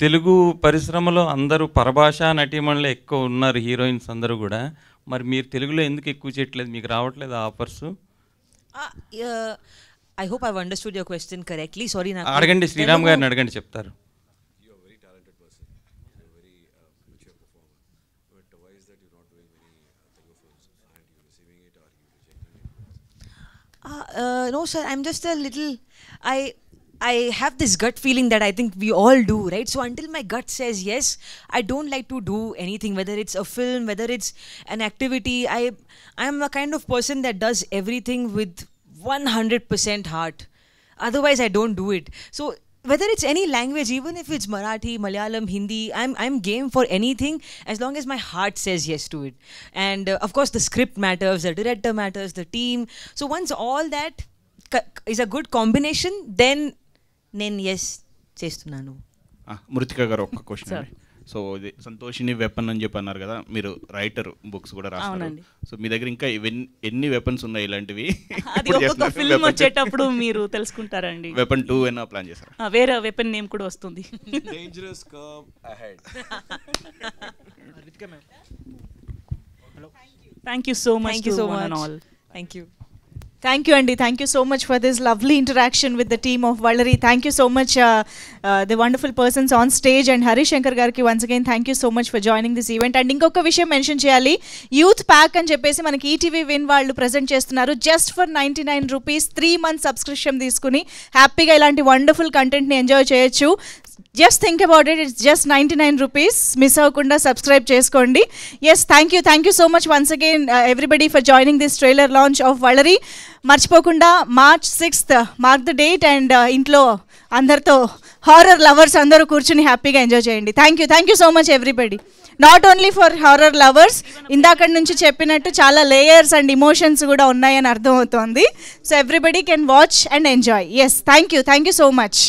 తెలుగు పరిశ్రమలో అందరూ పరభాషా నటీమణులు ఎక్కువ ఉన్నారు, హీరోయిన్స్ అందరూ కూడా. మరి మీరు తెలుగులో ఎందుకు ఎక్కువ చేయట్లేదు? మీకు రావట్లేదు offers? I hope I've understood your question correctly. Sorry, అడగండి, శ్రీరామ్ గారిని అడగండి, చెప్తారు. No sir, I'm just a little, I have this gut feeling that I think we all do, right? So until my gut says yes, I don't like to do anything, whether it's a film, whether it's an activity. I am a kind of person that does everything with 100% heart. Otherwise I don't do it. So whether it's any language, even if it's Marathi, Malayalam, Hindi, I'm game for anything as long as my heart says yes to it. And of course the script matters, the director matters, the team. So once all that is a good combination, then నేను ఎస్ చేస్తున్నాను. మృతిక గారు ఒక క్వశ్చన్ అండి. సో ఇది సంతోషిని వెపన్ అని చెప్పి అన్నారు కదా, మీరు రైటర్, బుక్స్ కూడా రాస్తారు. సో మీ దగ్గర ఇంకా ఎన్ని వెపన్స్ ఉన్నాయి ఇలాంటివి? అది ఒక్కొక్క ఫిల్మ్ వచ్చేటప్పుడు మీరు తెలుసుకుంటారండి. వెపన్ 2 ఏనా ప్లాన్ చేశారా? వేరే వెపన్ నేమ్ కూడా వస్తుంది. Dangerous curve ahead. Thank you so much to one and all. Thank you. Thank you, Andy. Thank you so much for this lovely interaction with the team of Vallari. Thank you so much, the wonderful persons on stage, and Harish Shankar gariki once again thank you so much for joining this event. And inkoka vishayam mention cheyali, youth pack ani cheppesi manaki ETV Win vallu present chestunaru just for 99 rupees 3 months subscription తీసుకుని హ్యాపీగా ఇలాంటి వండర్ఫుల్ కంటెంట్ ని ఎంజాయ్ చేయొచ్చు. Just think about it, it's just 99 rupees. Miss అవ్వకుండా సబ్స్క్రైబ్ చేసుకోండి. Yes, thank you so much once again everybody for joining this trailer launch of Valari. మర్చిపోకుండా March 6th mark the date, and ఇంట్లో అందరితో హారర్ లవర్స్ అందరూ కూర్చుని హ్యాపీగా ఎంజాయ్ చేయండి. Thank you so much everybody. Not only for horror lovers, ఇందాక నుంచి చెప్పినట్టు చాలా లేయర్స్ అండ్ ఇమోషన్స్ కూడా ఉన్నాయని అర్థమవుతోంది. So everybody can watch and enjoy. Yes, thank you so much.